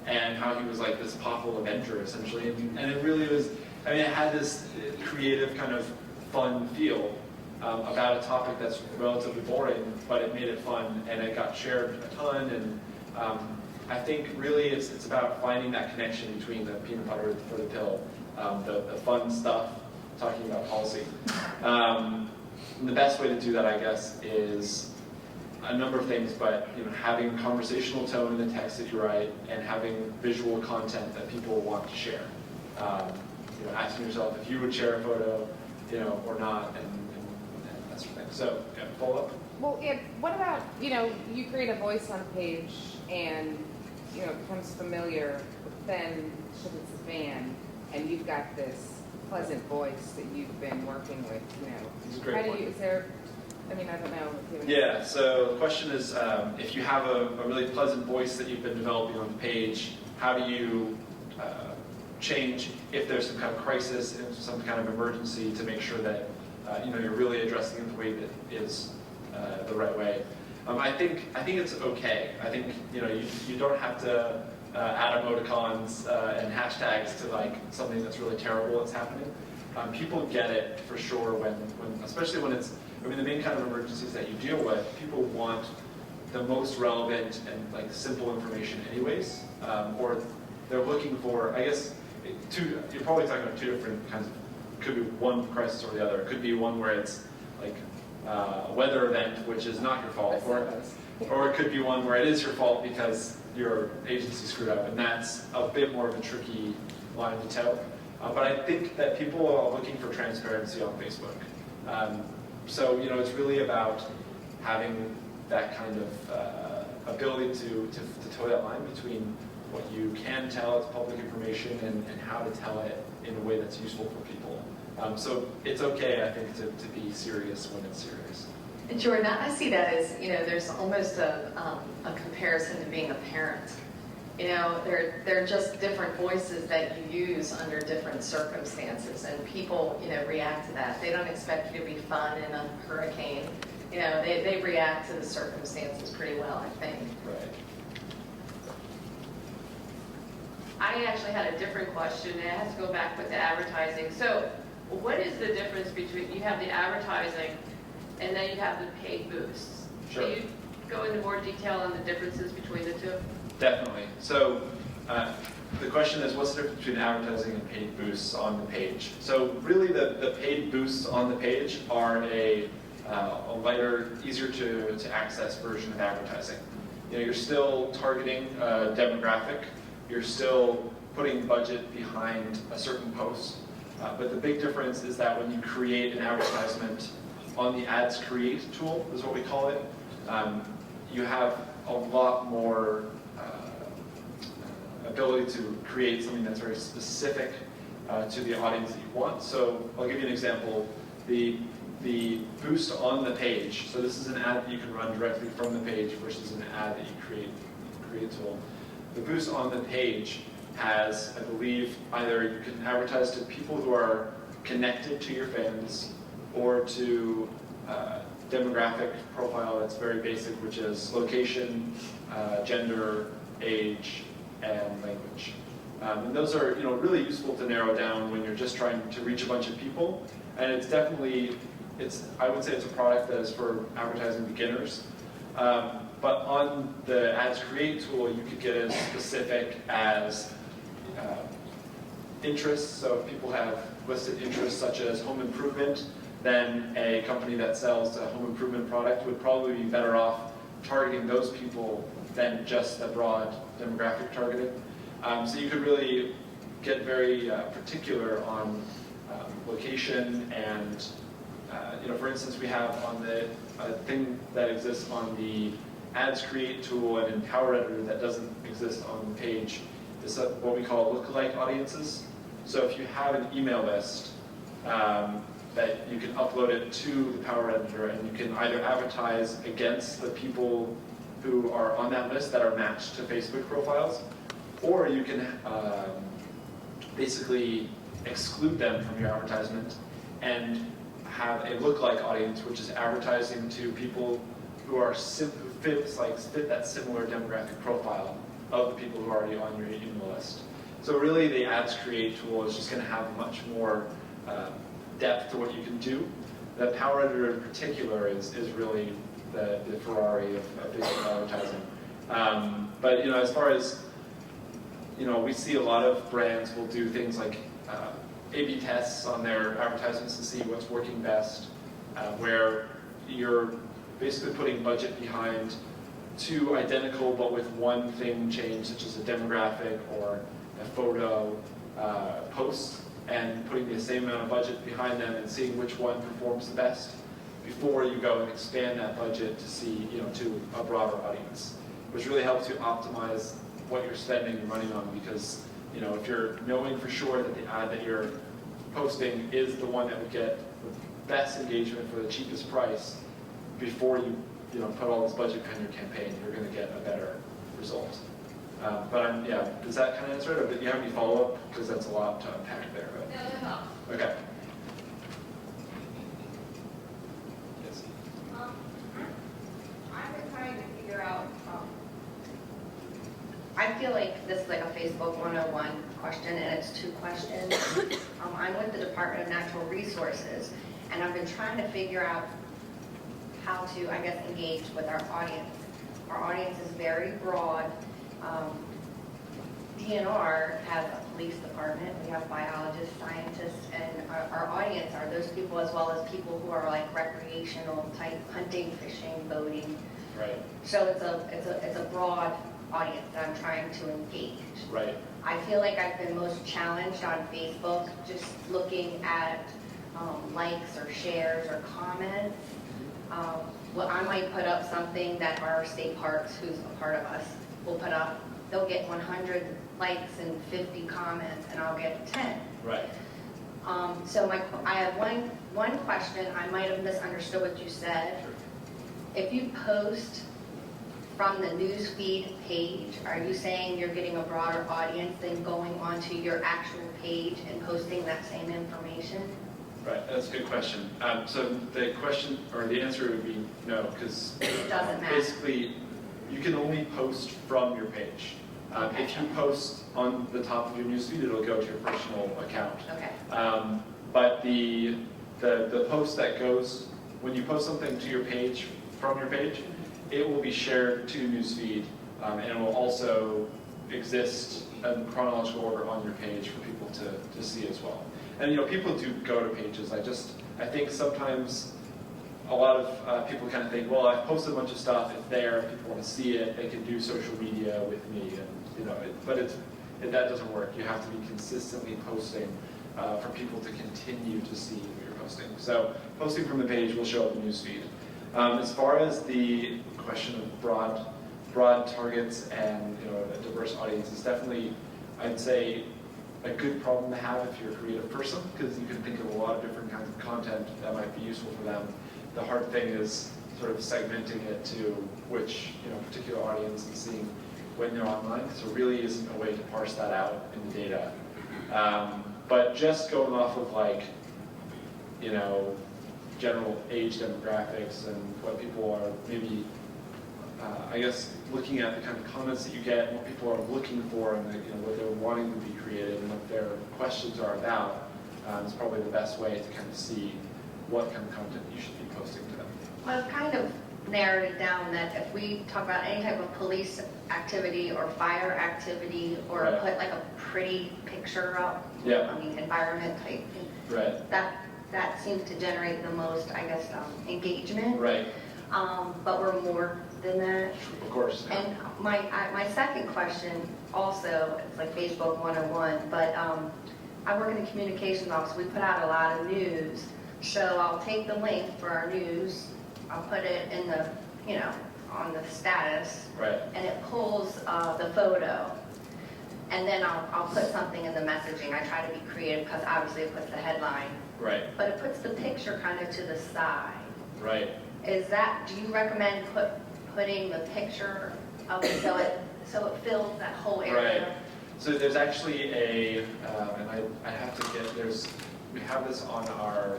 and how he was like this pothole avenger essentially, and it really was, I mean, it had this creative kind of fun feel about a topic that's relatively boring, but it made it fun, and it got shared a ton, and I think really it's about finding that connection between the peanut butter for the pill, the fun stuff, talking about policy. And the best way to do that, I guess, is a number of things, but having a conversational tone in the text that you write, and having visual content that people want to share. Asking yourself if you would share a photo, or not, and that sort of thing. So, yeah, follow up.
Well, yeah, what about, you create a voice on a page and, it becomes familiar, but then it's a fan, and you've got this pleasant voice that you've been working with,
It's a great
How do
point.
you, is there, I mean, I don't know. If you
Yeah, so the question is, if you have a really pleasant voice that you've been developing on the page, how do you change if there's some kind of crisis, if some kind of emergency, to make sure that you're really addressing it the way that is the right way? I think it's okay. I think you don't have to add emoticons and hashtags to like something that's really terrible that's happening. People get it for sure when especially when it's, I mean, the main kind of emergencies that you deal with, people want the most relevant and like simple information anyways, or they're looking for, I guess, you're probably talking about two different kinds of, could be one crisis or the other. It could be one where it's like a weather event, which is not your fault, or it could be one where it is your fault because your agency screwed up, and that's a bit more of a tricky line to toe. But I think that people are looking for transparency on Facebook. So it's really about having that kind of ability to toe that line between what you can tell as public information and how to tell it in a way that's useful for people. So it's okay, I think, to be serious when it's serious.
And Jordan, I see that as, there's almost a comparison to being a parent. They're just different voices that you use under different circumstances, and people, react to that. They don't expect you to be fun in a hurricane. They react to the circumstances pretty well, I think.
Right.
I actually had a different question, and it has to go back with the advertising. So what is the difference between, you have the advertising, and then you have the paid boosts?
Sure.
Can you go into more detail on the differences between the two?
Definitely. So the question is, what's the difference between advertising and paid boosts on the page? So really the paid boosts on the page are a lighter, easier to access version of advertising. You're still targeting a demographic. You're still putting budget behind a certain post. But the big difference is that when you create an advertisement on the Ads Create tool, is what we call it, you have a lot more ability to create something that's very specific to the audience that you want. So I'll give you an example. The boost on the page, so this is an ad that you can run directly from the page versus an ad that you create tool. The boost on the page has, I believe, either you can advertise to people who are connected to your fans or to demographic profile that's very basic, which is location, gender, age, and language. And those are really useful to narrow down when you're just trying to reach a bunch of people. And it's definitely, I would say it's a product that is for advertising beginners. But on the Ads Create tool, you could get as specific as interests. So if people have listed interests such as home improvement, then a company that sells a home improvement product would probably be better off targeting those people than just the broad demographic targeting. So you could really get very particular on location and, for instance, we have on the thing that exists on the Ads Create tool and in Power Editor that doesn't exist on the page is what we call lookalike audiences. So if you have an email list, that you can upload it to the Power Editor and you can either advertise against the people who are on that list that are matched to Facebook profiles, or you can basically exclude them from your advertisement and have a lookalike audience, which is advertising to people who are fit that similar demographic profile of the people who are already on your email list. So really, the Ads Create tool is just going to have much more depth to what you can do. The Power Editor in particular is really the Ferrari of Facebook advertising. But as far as we see a lot of brands will do things like A/B tests on their advertisements to see what's working best, where you're basically putting budget behind two identical but with one thing changed, such as a demographic or a photo post, and putting the same amount of budget behind them and seeing which one performs the best before you go and expand that budget to see, to a broader audience, which really helps you optimize what you're spending your money on, because if you're knowing for sure that the ad that you're posting is the one that would get the best engagement for the cheapest price before you put all this budget behind your campaign, you're going to get a better result. But does that kind of answer it? Or do you have any follow-up? Because that's a lot to unpack there. But.
No.
Okay. Yes.
I've been trying to figure out, I feel like this is like a Facebook 101 question, and it's two questions. I'm with the Department of Natural Resources, and I've been trying to figure out how to, engage with our audience. Our audience is very broad. DNR has a police department, we have biologists, scientists, and our audience are those people, as well as people who are like recreational type hunting, fishing, boating.
Right.
So it's a broad audience that I'm trying to engage.
Right.
I feel like I've been most challenged on Facebook just looking at likes or shares or comments. Well, I might put up something that our state parks, who's a part of us, will put up. They'll get 100 likes and 50 comments, and I'll get 10.
Right.
So I have one question. I might have misunderstood what you said.
Sure.
If you post from the newsfeed page, are you saying you're getting a broader audience than going onto your actual page and posting that same information?
Right, that's a good question. So the question, or the answer would be no, because
It doesn't matter.
basically you can only post from your page.
Okay.
If you post on the top of your newsfeed, it'll go to your personal account.
Okay.
But the post that goes, when you post something to your page, from your page, it will be shared to newsfeed, and it will also exist in chronological order on your page for people to see as well. And people do go to pages. I think sometimes a lot of people kind of think, well, I've posted a bunch of stuff, it's there, if people want to see it, they can do social media with me, and that doesn't work. You have to be consistently posting for people to continue to see what you're posting. So posting from the page will show up in newsfeed. As far as the question of broad targets and a diverse audience is definitely, I'd say, a good problem to have if you're a creative person, because you can think of a lot of different kinds of content that might be useful for them. The hard thing is sort of segmenting it to which particular audience and seeing when they're online, because there really isn't a way to parse that out in the data. But just going off of you know, general age demographics and what people are maybe, I guess, looking at the kind of comments that you get, and what people are looking for, and you know, what they're wanting to be created, and what their questions are about, is probably the best way to kind of see what kind of content you should be posting to them.
Well, I've kind of narrowed it down that if we talk about any type of police activity or fire activity, or
Right.
put like a pretty picture up,
Yeah.
I mean, environment type thing,
Right.
that seems to generate the most, I guess, engagement.
Right.
But we're more than that.
Of course. Yeah.
And my second question also, it's like Facebook 101, but I work in the communications office. We put out a lot of news. So I'll take the link for our news, I'll put it in the, you know, on the status,
Right.
and it pulls the photo. And then I'll put something in the messaging. I try to be creative because obviously it puts the headline,
Right.
but it puts the picture kind of to the side.
Right.
Do you recommend putting the picture up so it fills that whole area?
Right. So there's actually a, and I have to get, we have this on our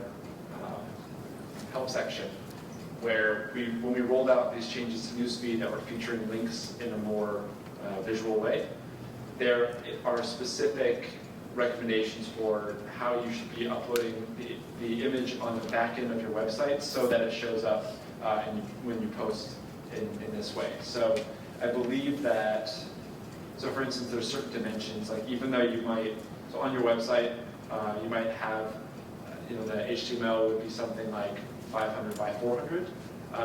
help section, where when we rolled out these changes to Newsfeed that were featuring links in a more visual way, there are specific recommendations for how you should be uploading the image on the back end of your website so that it shows up when you post in this way. So I believe that, so for instance, there's certain dimensions, like even though you might, so on your website, you might have, you know, the HTML would be something like 500 by 400.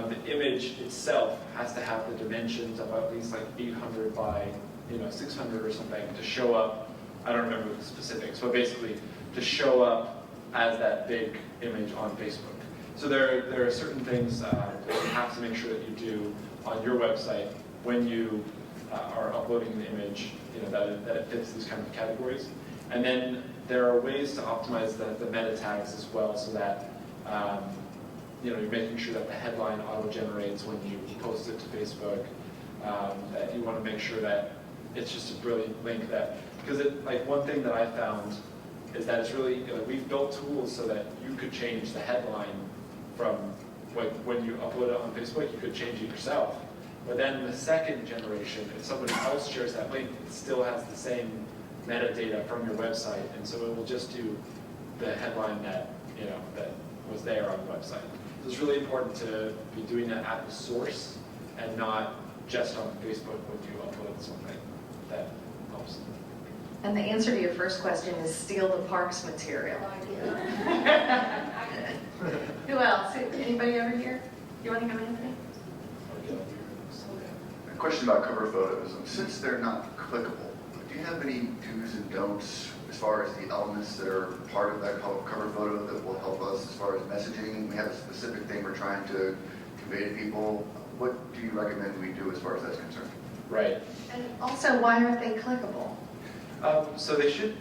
The image itself has to have the dimensions of at least like 800 by, you know, 600 or something to show up. I don't remember the specifics, but basically to show up as that big image on Facebook. So there are certain things that you have to make sure that you do on your website when you are uploading the image, you know, that it fits these kind of categories. And then there are ways to optimize the meta tags as well, so that you know, you're making sure that the headline auto-generates when you post it to Facebook. That you want to make sure that it's just a brilliant link, that because like one thing that I found is that it's really, you know, we've built tools so that you could change the headline from like when you upload it on Facebook, you could change it yourself. But then the second generation, if somebody else shares that link, it still has the same metadata from your website, and so it will just do the headline that, you know, that was there on the website. So it's really important to be doing that at the source and not just on Facebook when you upload something. That helps.
And the answer to your first question is steal the parks material. Who else? Anybody over here? You want to come in, Anthony?
A question about cover photos. Since they're not clickable, do you have any do's and don'ts as far as the elements that are part of that cover photo that will help us as far as messaging? We have a specific thing we're trying to convey to people. What do you recommend we do as far as that's concerned?
Right.
And also, why aren't they clickable?
So they should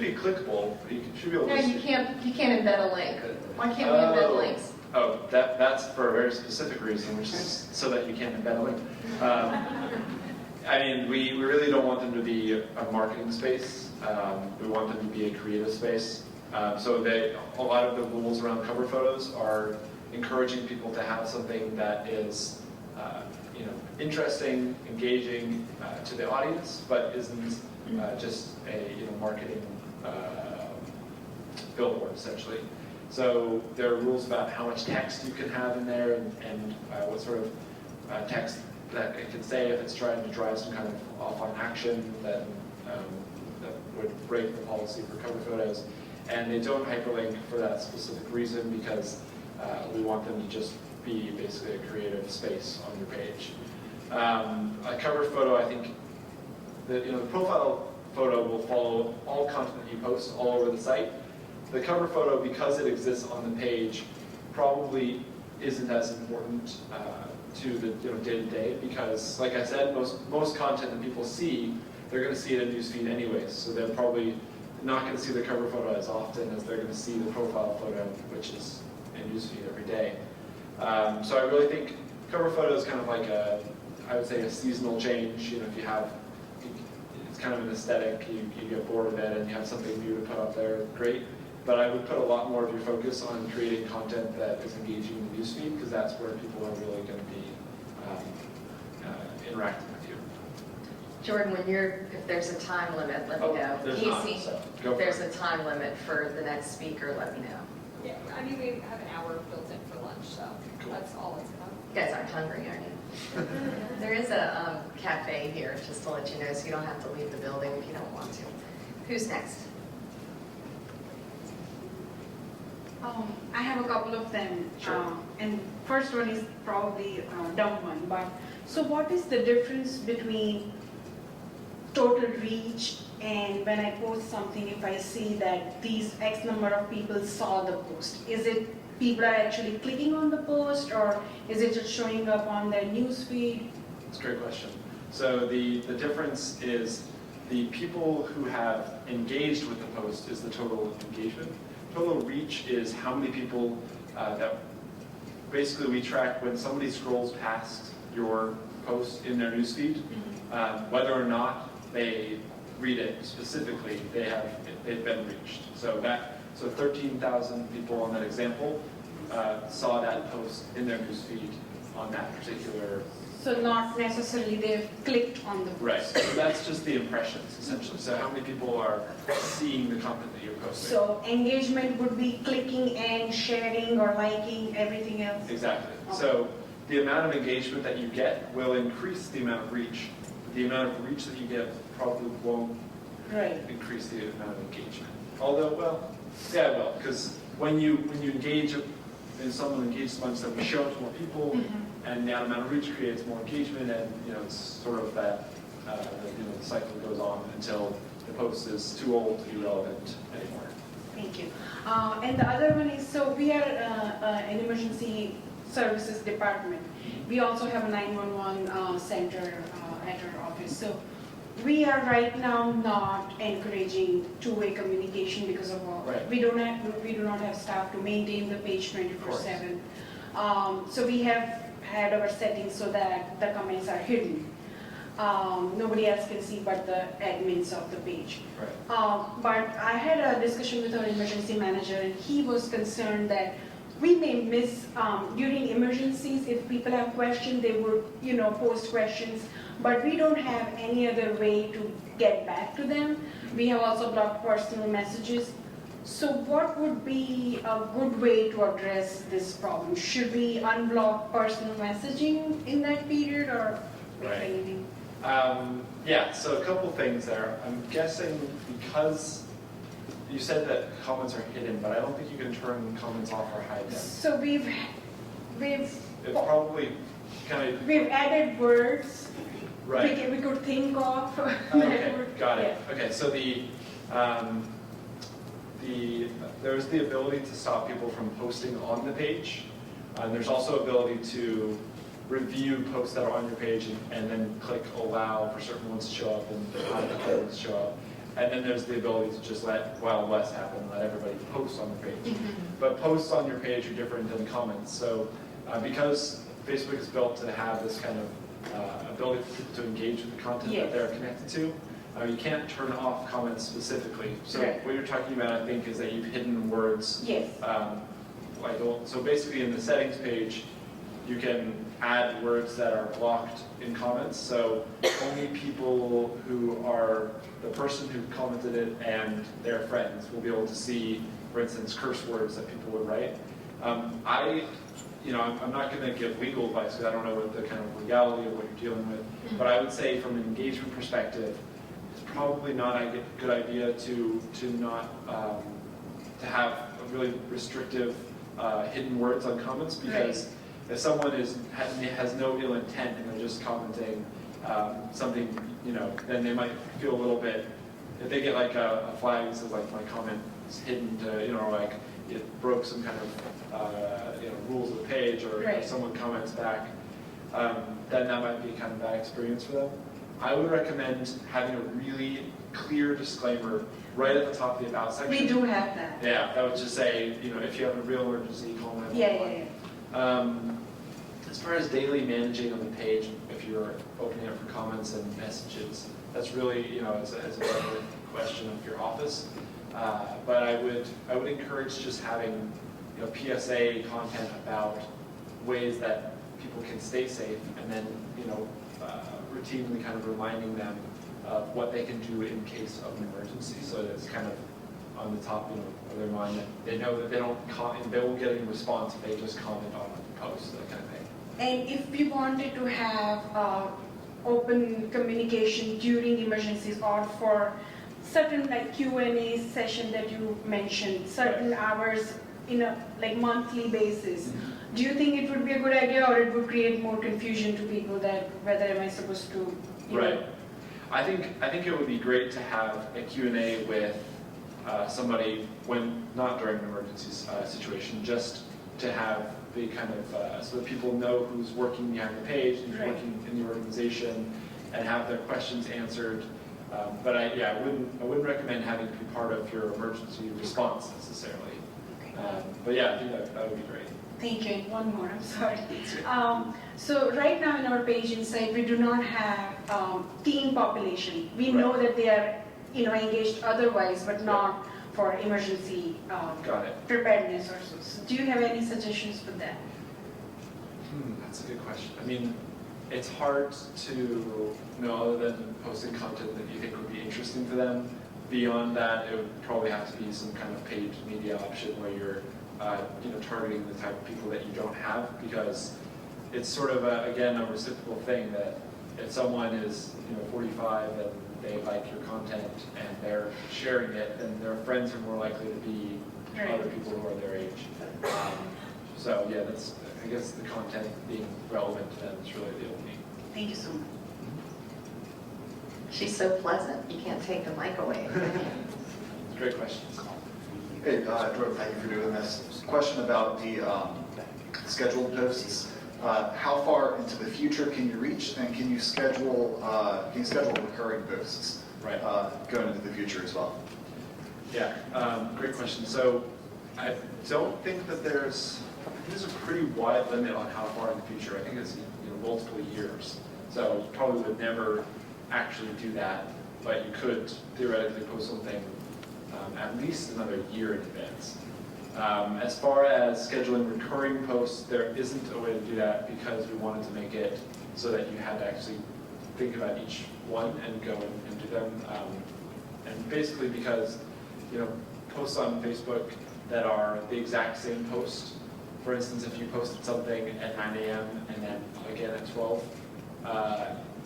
be clickable. You should be able
No,
to.
you can't embed a link. Why can't we embed links?
Oh, that's for a very specific reason, which is so that you can't embed a link. I mean, we really don't want them to be a marketing space. We want them to be a creative space. So a lot of the rules around cover photos are encouraging people to have something that is, you know, interesting, engaging to the audience, but isn't just a, you know, marketing billboard essentially. So there are rules about how much text you can have in there and what sort of text that it can say if it's trying to drive some kind of offline action that would break the policy for cover photos. And they don't hyperlink for that specific reason because we want them to just be basically a creative space on your page. A cover photo, I think, the profile photo will follow all content that you post all over the site. The cover photo, because it exists on the page, probably isn't as important to the day-to-day because, like I said, most content that people see, they're going to see it in Newsfeed anyways, so they're probably not going to see the cover photo as often as they're going to see the profile photo, which is in Newsfeed every day. So I really think cover photo is kind of like I would say a seasonal change. You know, if you have, it's kind of an aesthetic, you get bored of it and you have something new to put up there, great. But I would put a lot more of your focus on creating content that is engaging in the newsfeed, because that's where people are really going to be interacting with you.
Jordan, if there's a time limit, let me
Oh,
know.
there's not,
Casey,
so go
if
for
there's
it.
a time limit for the next speaker, let me know.
Yeah, I mean, we have an hour built in for lunch, so
Cool.
that's all it's about.
You guys aren't hungry, are you? There is a cafe here, just to let you know, so you don't have to leave the building if you don't want to. Who's next?
I have a couple of them.
Sure.
And first one is probably a dumb one, but so what is the difference between total reach and when I post something, if I see that these X number of people saw the post? Is it people are actually clicking on the post, or is it just showing up on their news feed?
That's a great question. So the difference is the people who have engaged with the post is the total engagement. Total reach is how many people that basically we track when somebody scrolls past your post in their newsfeed, whether or not they read it specifically, they've been reached. So 13,000 people on that example saw that post in their newsfeed on that particular.
So not necessarily they've clicked on the post.
Right. So that's just the impressions essentially. So how many people are seeing the content that you're posting?
So engagement would be clicking and sharing or liking everything else?
Exactly.
Okay.
So the amount of engagement that you get will increase the amount of reach. The amount of reach that you get probably won't
Right.
increase the amount of engagement. Although, well, yeah, it will, because when you engage, and someone engages amongst them, we show it to more people, and the amount of reach creates more engagement, and it's sort of that the cycle goes on until the post is too old to be relevant anymore.
Thank you. And the other one is, so we are an emergency services department. We also have a 911 center at our office. So we are right now not encouraging two-way communication because of
Right.
we do not have staff to maintain the page 24/7. So we have had our settings so that the comments are hidden. Nobody else can see but the admins of the page.
Right.
But I had a discussion with our emergency manager, and he was concerned that we may miss, during emergencies, if people have questions, they would, post questions, but we don't have any other way to get back to them. We have also blocked personal messages. So what would be a good way to address this problem? Should we unblock personal messaging in that period, or if
Right.
anything?
Yeah, so a couple things there. I'm guessing because you said that comments are hidden, but I don't think you can turn comments off or hide them.
So we've
It's probably kind of,
We've added words
right.
we could think of.
Okay, got it. Okay, so there's the ability to stop people from posting on the page. There's also ability to review posts that are on your page and then click allow for certain ones to show up and hide the other ones to show up. And then there's the ability to just let Wild West happen, let everybody post on the page. But posts on your page are different than comments. So because Facebook is built to have this kind of ability for people to engage with the content
Yes.
that they're connected to, you can't turn off comments specifically. So
Right.
what you're talking about, I think, is that you've hidden words.
Yes.
So basically in the settings page, you can add words that are blocked in comments. So only people who are the person who commented it and their friends will be able to see, for instance, curse words that people would write. I'm not going to give legal advice because I don't know what the kind of legality of what you're dealing with. But I would say from an engagement perspective, it's probably not a good idea to not to have a really restrictive hidden words on comments, because if someone has no ill intent and they're just commenting something, then they might feel a little bit, if they get like a flag that says like my comment is hidden to, like it broke some kind of rules of the page, or if someone comments back, then that might be kind of a bad experience for them. I would recommend having a really clear disclaimer right at the top of the About section.
We do have that.
Yeah, that would just say, if you have a real emergency, call 911.
Yeah.
As far as daily managing on the page, if you're opening up for comments and messages, that's really, it's a better question of your office. But I would encourage just having, you know, PSA content about ways that people can stay safe, and then, you know, routinely kind of reminding them of what they can do in case of an emergency, so that it's kind of on the top, you know, of their mind, that they know that they won't get any response if they just comment on a post, that kind of thing.
And if we wanted to have open communication during emergencies or for certain like Q&A session that you mentioned, certain hours in a like monthly basis, do you think it would be a good idea, or it would create more confusion to people that whether am I supposed to, you know?
Right. I think it would be great to have a Q&A with somebody when not during an emergency situation, just to have the kind of so that people know who's working behind the page, who's
Right.
working in the organization, and have their questions answered. But I wouldn't recommend having it be part of your emergency response necessarily. But yeah, I think that would be great.
Thank you. And one more, I'm sorry. So right now in our page inside, we do not have teen population. We know that they are, you know, engaged otherwise, but not for emergency
Got it.
preparedness or so. So do you have any suggestions for that?
That's a good question. I mean, it's hard to know other than posting content that you think would be interesting to them. Beyond that, it would probably have to be some kind of paid media option where you're you know, targeting the type of people that you don't have, because it's sort of again a reciprocal thing that if someone is, you know, 45 and they like your content and they're sharing it, then their friends are more likely to be other people who are their age. So yeah, that's, I guess the content being relevant to them is really the only.
Thank you so much.
She's so pleasant, you can't take the mic away.
Great questions.
Hey, Jordan, thank you for doing this. Question about the scheduled posts. How far into the future can you reach, and can you schedule recurring posts
Right.
going into the future as well?
Yeah, great question. So I don't think that there's a pretty wide limit on how far in the future. I think it's, you know, multiple years. So probably would never actually do that, but you could theoretically post something at least another year in advance. As far as scheduling recurring posts, there isn't a way to do that because we wanted to make it so that you had to actually think about each one and go and do them. And basically because, you know, posts on Facebook that are the exact same post, for instance, if you posted something at 9 a.m. and then again at 12,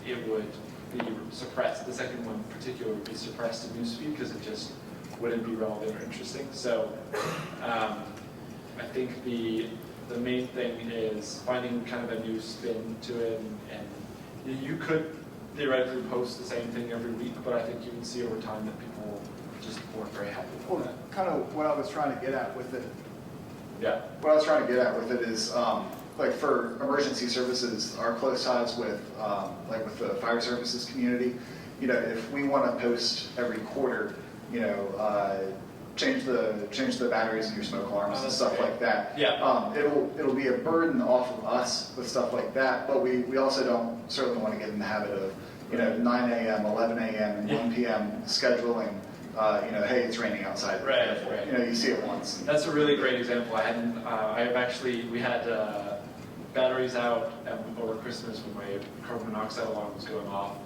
it would be suppressed. The second one in particular would be suppressed in newsfeed because it just wouldn't be relevant or interesting. So I think the main thing is finding kind of a new spin to it, and you could theoretically post the same thing every week, but I think you can see over time that people just weren't very happy with that.
Kind of what I was trying to get at with it.
Yeah.
What I was trying to get at with it is, like for emergency services, our close ties with, like with the fire services community, you know, if we want to post every quarter, you know, change the batteries in your smoke alarms and stuff like that.
Yeah.
It'll be a burden off of us with stuff like that, but we also don't certainly want to get in the habit of, you know, 9 a.m., 11 a.m., and 1 p.m. scheduling. You know, hey, it's raining outside.
Right.
You know, you see it once.
That's a really great example. We had batteries out over Christmas when my carbon monoxide alarm was going off.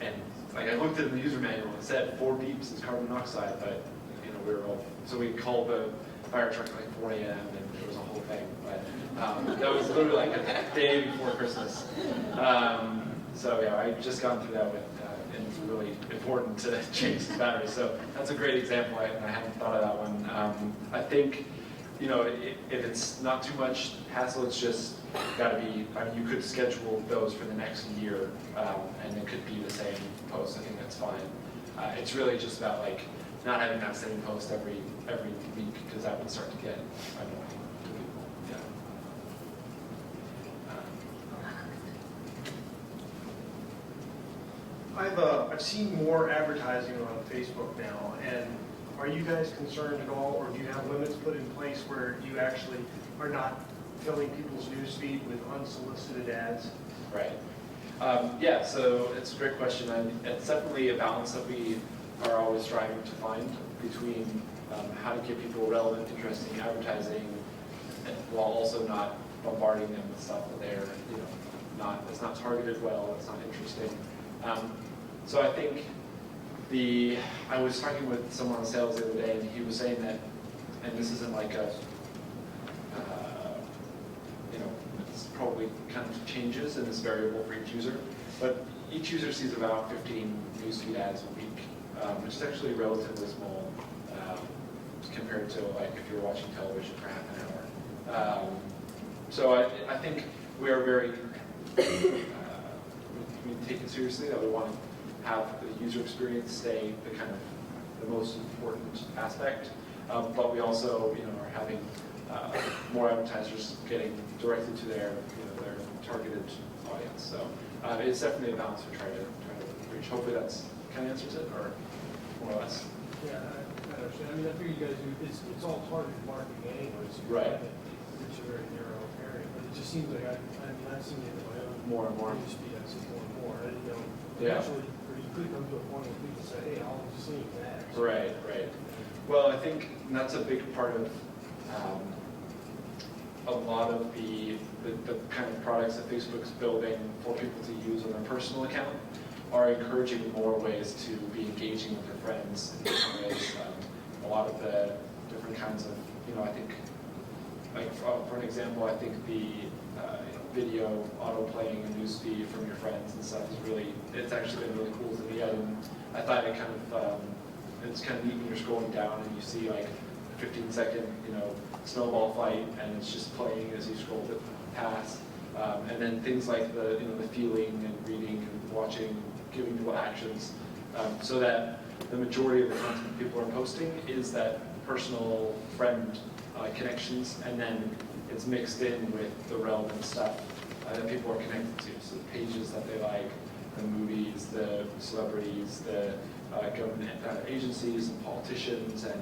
And like I looked at the user manual and it said 4 beeps is carbon monoxide, but you know, so we called the fire truck at like 4 a.m. and it was a whole thing. But that was literally like a day before Christmas. So yeah, I just gone through that with, and it's really important to change the battery. So that's a great example, and I hadn't thought of that one. I think, you know, if it's not too much hassle, it's just got to be, I mean, you could schedule those for the next year, and it could be the same post. I think that's fine. It's really just about like not having that same post every week, because that would start to get, I don't know, to people. Yeah.
I've seen more advertising on Facebook now, and are you guys concerned at all, or do you have limits put in place where you actually are not filling people's newsfeed with unsolicited ads?
Right. Yeah, so it's a great question, and it's definitely a balance that we are always striving to find. between how to give people relevant, interesting advertising, while also not bombarding them with stuff that they're, it's not targeted well, it's not interesting. So I think I was talking with someone on sales the other day, and he was saying that, and this isn't like a, it's probably kind of changes and is variable for each user, but each user sees about 15 newsfeed ads a week, which is actually relatively small compared to like if you're watching television for half an hour. So I think we are very, we take it seriously that we want to have the user experience stay the kind of the most important aspect, but we also are having more advertisers getting directly to their their targeted audience. So it's definitely a balance we try to reach. Hopefully that's kind of answers it, or more or less.
Yeah, I understand. I mean, I figure you guys do, it's all targeted marketing anyways. So
Right.
It's a very narrow area, but it just seems like I've seen it in my own.
More and more.
Newsfeed, I've seen more and more. And,
Yeah.
eventually, you could come to a point where people say, hey, I'll just see that.
Right. Well, I think that's a big part of a lot of the kind of products that Facebook's building for people to use on their personal account are encouraging more ways to be engaging with their friends in different ways. A lot of the different kinds of, I think, like for an example, I think the video auto-playing a newsfeed from your friends and stuff is really, it's actually been really cool to me. I thought it kind of, it's kind of neat when you're scrolling down and you see like a 15-second, snowball fight, and it's just playing as you scroll it past. And then things like the feeling and reading and watching, giving people actions, so that the majority of the content people are posting is that personal friend connections, and then it's mixed in with the relevant stuff that people are connected to. So the pages that they like, the movies, the celebrities, the government agencies and politicians, and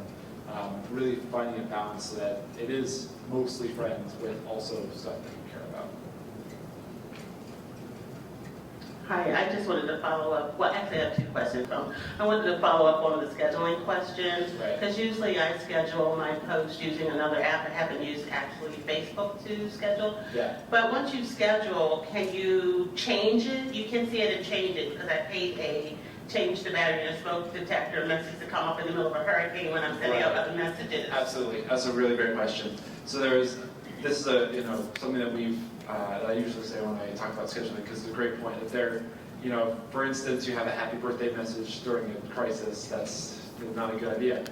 really finding a balance so that it is mostly friends with also stuff that you care about.
Hi, I just wanted to follow up. Well, actually, I have two questions. I wanted to follow up on the scheduling questions, because usually I schedule my posts using another app. I haven't used actually Facebook to schedule.
Yeah.
But once you schedule, can you change it? You can see it and change it, because I paid a change the battery and smoke detector message to come up in the middle of a hurricane when I'm sending out other messages.
Absolutely, that's a really great question. So this is something that that I usually say when I talk about scheduling, because it's a great point. If there, for instance, you have a happy birthday message during a crisis, that's not a good idea.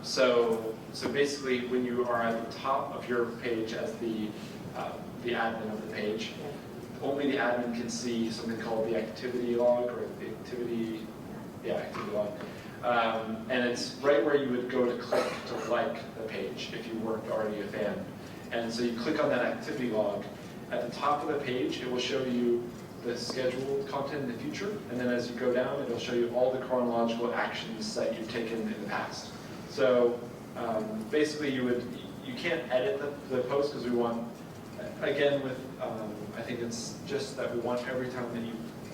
So basically, when you are at the top of your page as the admin of the page, only the admin can see something called the activity log, or the activity log. And it's right where you would go to click to like the page if you weren't already a fan. And so you click on that activity log. At the top of the page, it will show you the scheduled content in the future, and then as you go down, it'll show you all the chronological actions that you've taken in the past. So basically, you can't edit the post, because we want, again, I think it's just that we want every time that you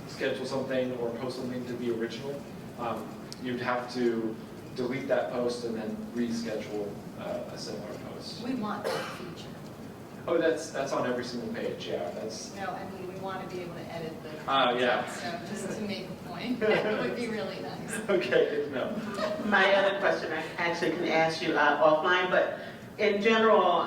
schedule something or post something to be original, you'd have to delete that post and then reschedule a similar post.
We want that feature.
Oh, that's on every single page, yeah.
No, I mean, we want to be able to edit the.
Yeah.
So just to make a point, that would be really nice.
Okay, good to know.
My other question I actually can ask you offline, but in general,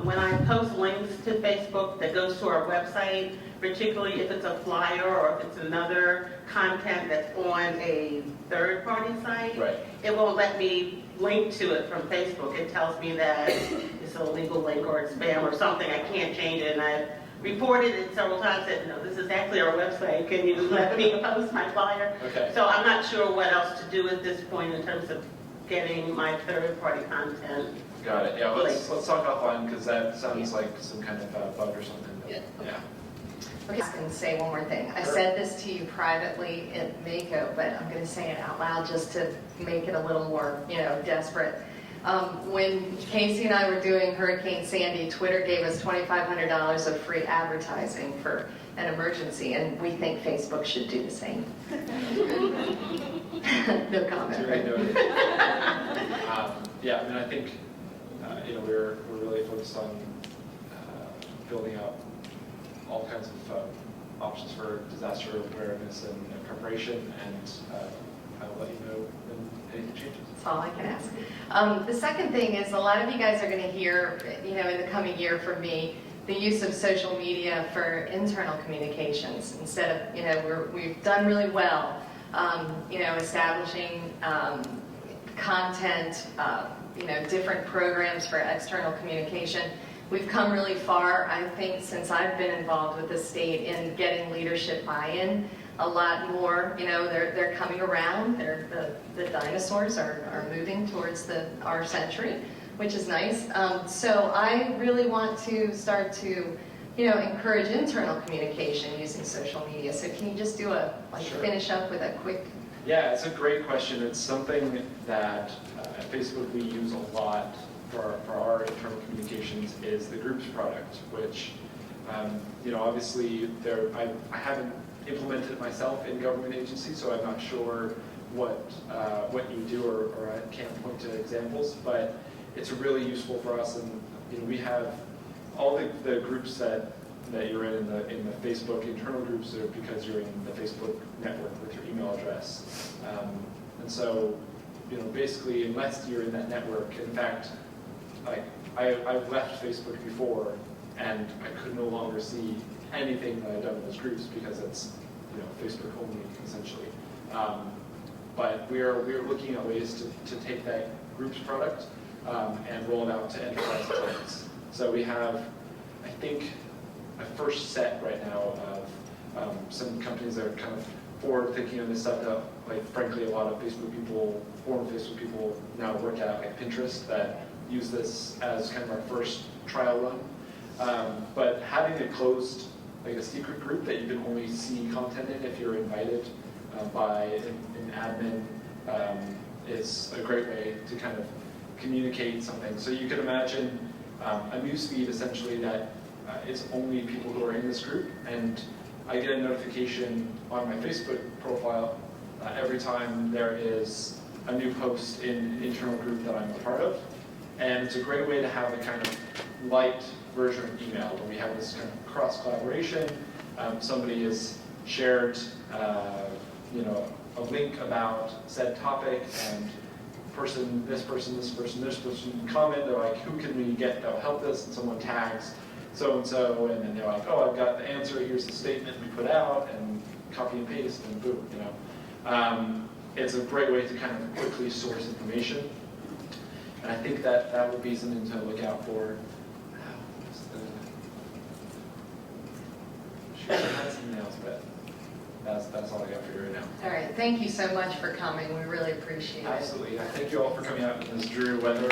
when I post links to Facebook that goes to our website, particularly if it's a flyer or if it's another content that's on a third-party site, it won't let me link to it from Facebook. It tells me that it's an illegal link or it's spam or something. I can't change it, and I've reported it several times. Said, no, this is actually our website. Can you let me post my flyer?
Okay.
So I'm not sure what else to do at this point in terms of getting my third-party content.
Got it. Yeah, let's talk offline, because that sounds like some kind of bug or something.
Yeah.
Yeah.
Okay, I can say one more thing. I said this to you privately at Mako, but I'm going to say it out loud just to make it a little more, desperate. When Casey and I were doing Hurricane Sandy, Twitter gave us $2,500 of free advertising for an emergency, and we think Facebook should do the same.
No comment.
Duly noted. Yeah, I mean, I think, we're really focused on building out all kinds of options for disaster awareness and preparation, and I'll let you know when anything changes.
That's all I can ask. The second thing is, a lot of you guys are going to hear, in the coming year from me, the use of social media for internal communications. Instead of, we've done really well, establishing content, different programs for external communication. We've come really far, I think, since I've been involved with the state in getting leadership buy-in. A lot more, they're coming around. The dinosaurs are moving towards our century, which is nice. So I really want to start to, encourage internal communication using social media. So can you just do
Sure.
finish up with a quick?
Yeah, it's a great question. It's something that at Facebook we use a lot for our internal communications is the groups product, which, obviously I haven't implemented it myself in government agencies, so I'm not sure what you do, or I can't point to examples, but it's really useful for us. And we have all the groups that you're in the Facebook internal groups are because you're in the Facebook network with your email address. And so, basically, unless you're in that network, in fact, I've left Facebook before, and I could no longer see anything that I've done in those groups because it's Facebook only, essentially. But we're looking at ways to take that groups product and roll it out to enterprise clients. So we have, I think, a first set right now of some companies that are kind of forward thinking on this stuff that, frankly, a lot of former Facebook people now work at, like Pinterest, that use this as kind of our first trial run. But having it closed, like a secret group that you can only see content in if you're invited by an admin, is a great way to kind of communicate something. So you can imagine a newsfeed essentially that is only people who are in this group, and I get a notification on my Facebook profile every time there is a new post in an internal group that I'm a part of. And it's a great way to have a kind of light version of email where we have this kind of cross collaboration. Somebody has shared, a link about said topic, and this person comment. They're like, who can we get that will help this? And someone tags so-and-so, and then they're like, oh, I've got the answer. Here's the statement we put out, and copy and paste, and boom, It's a great way to kind of quickly source information. And I think that would be something to look out for. Sure, I had something else, but that's all I got for you right now.
All right, thank you so much for coming. We really appreciate it.
Absolutely. I thank you all for coming out in this dreary weather.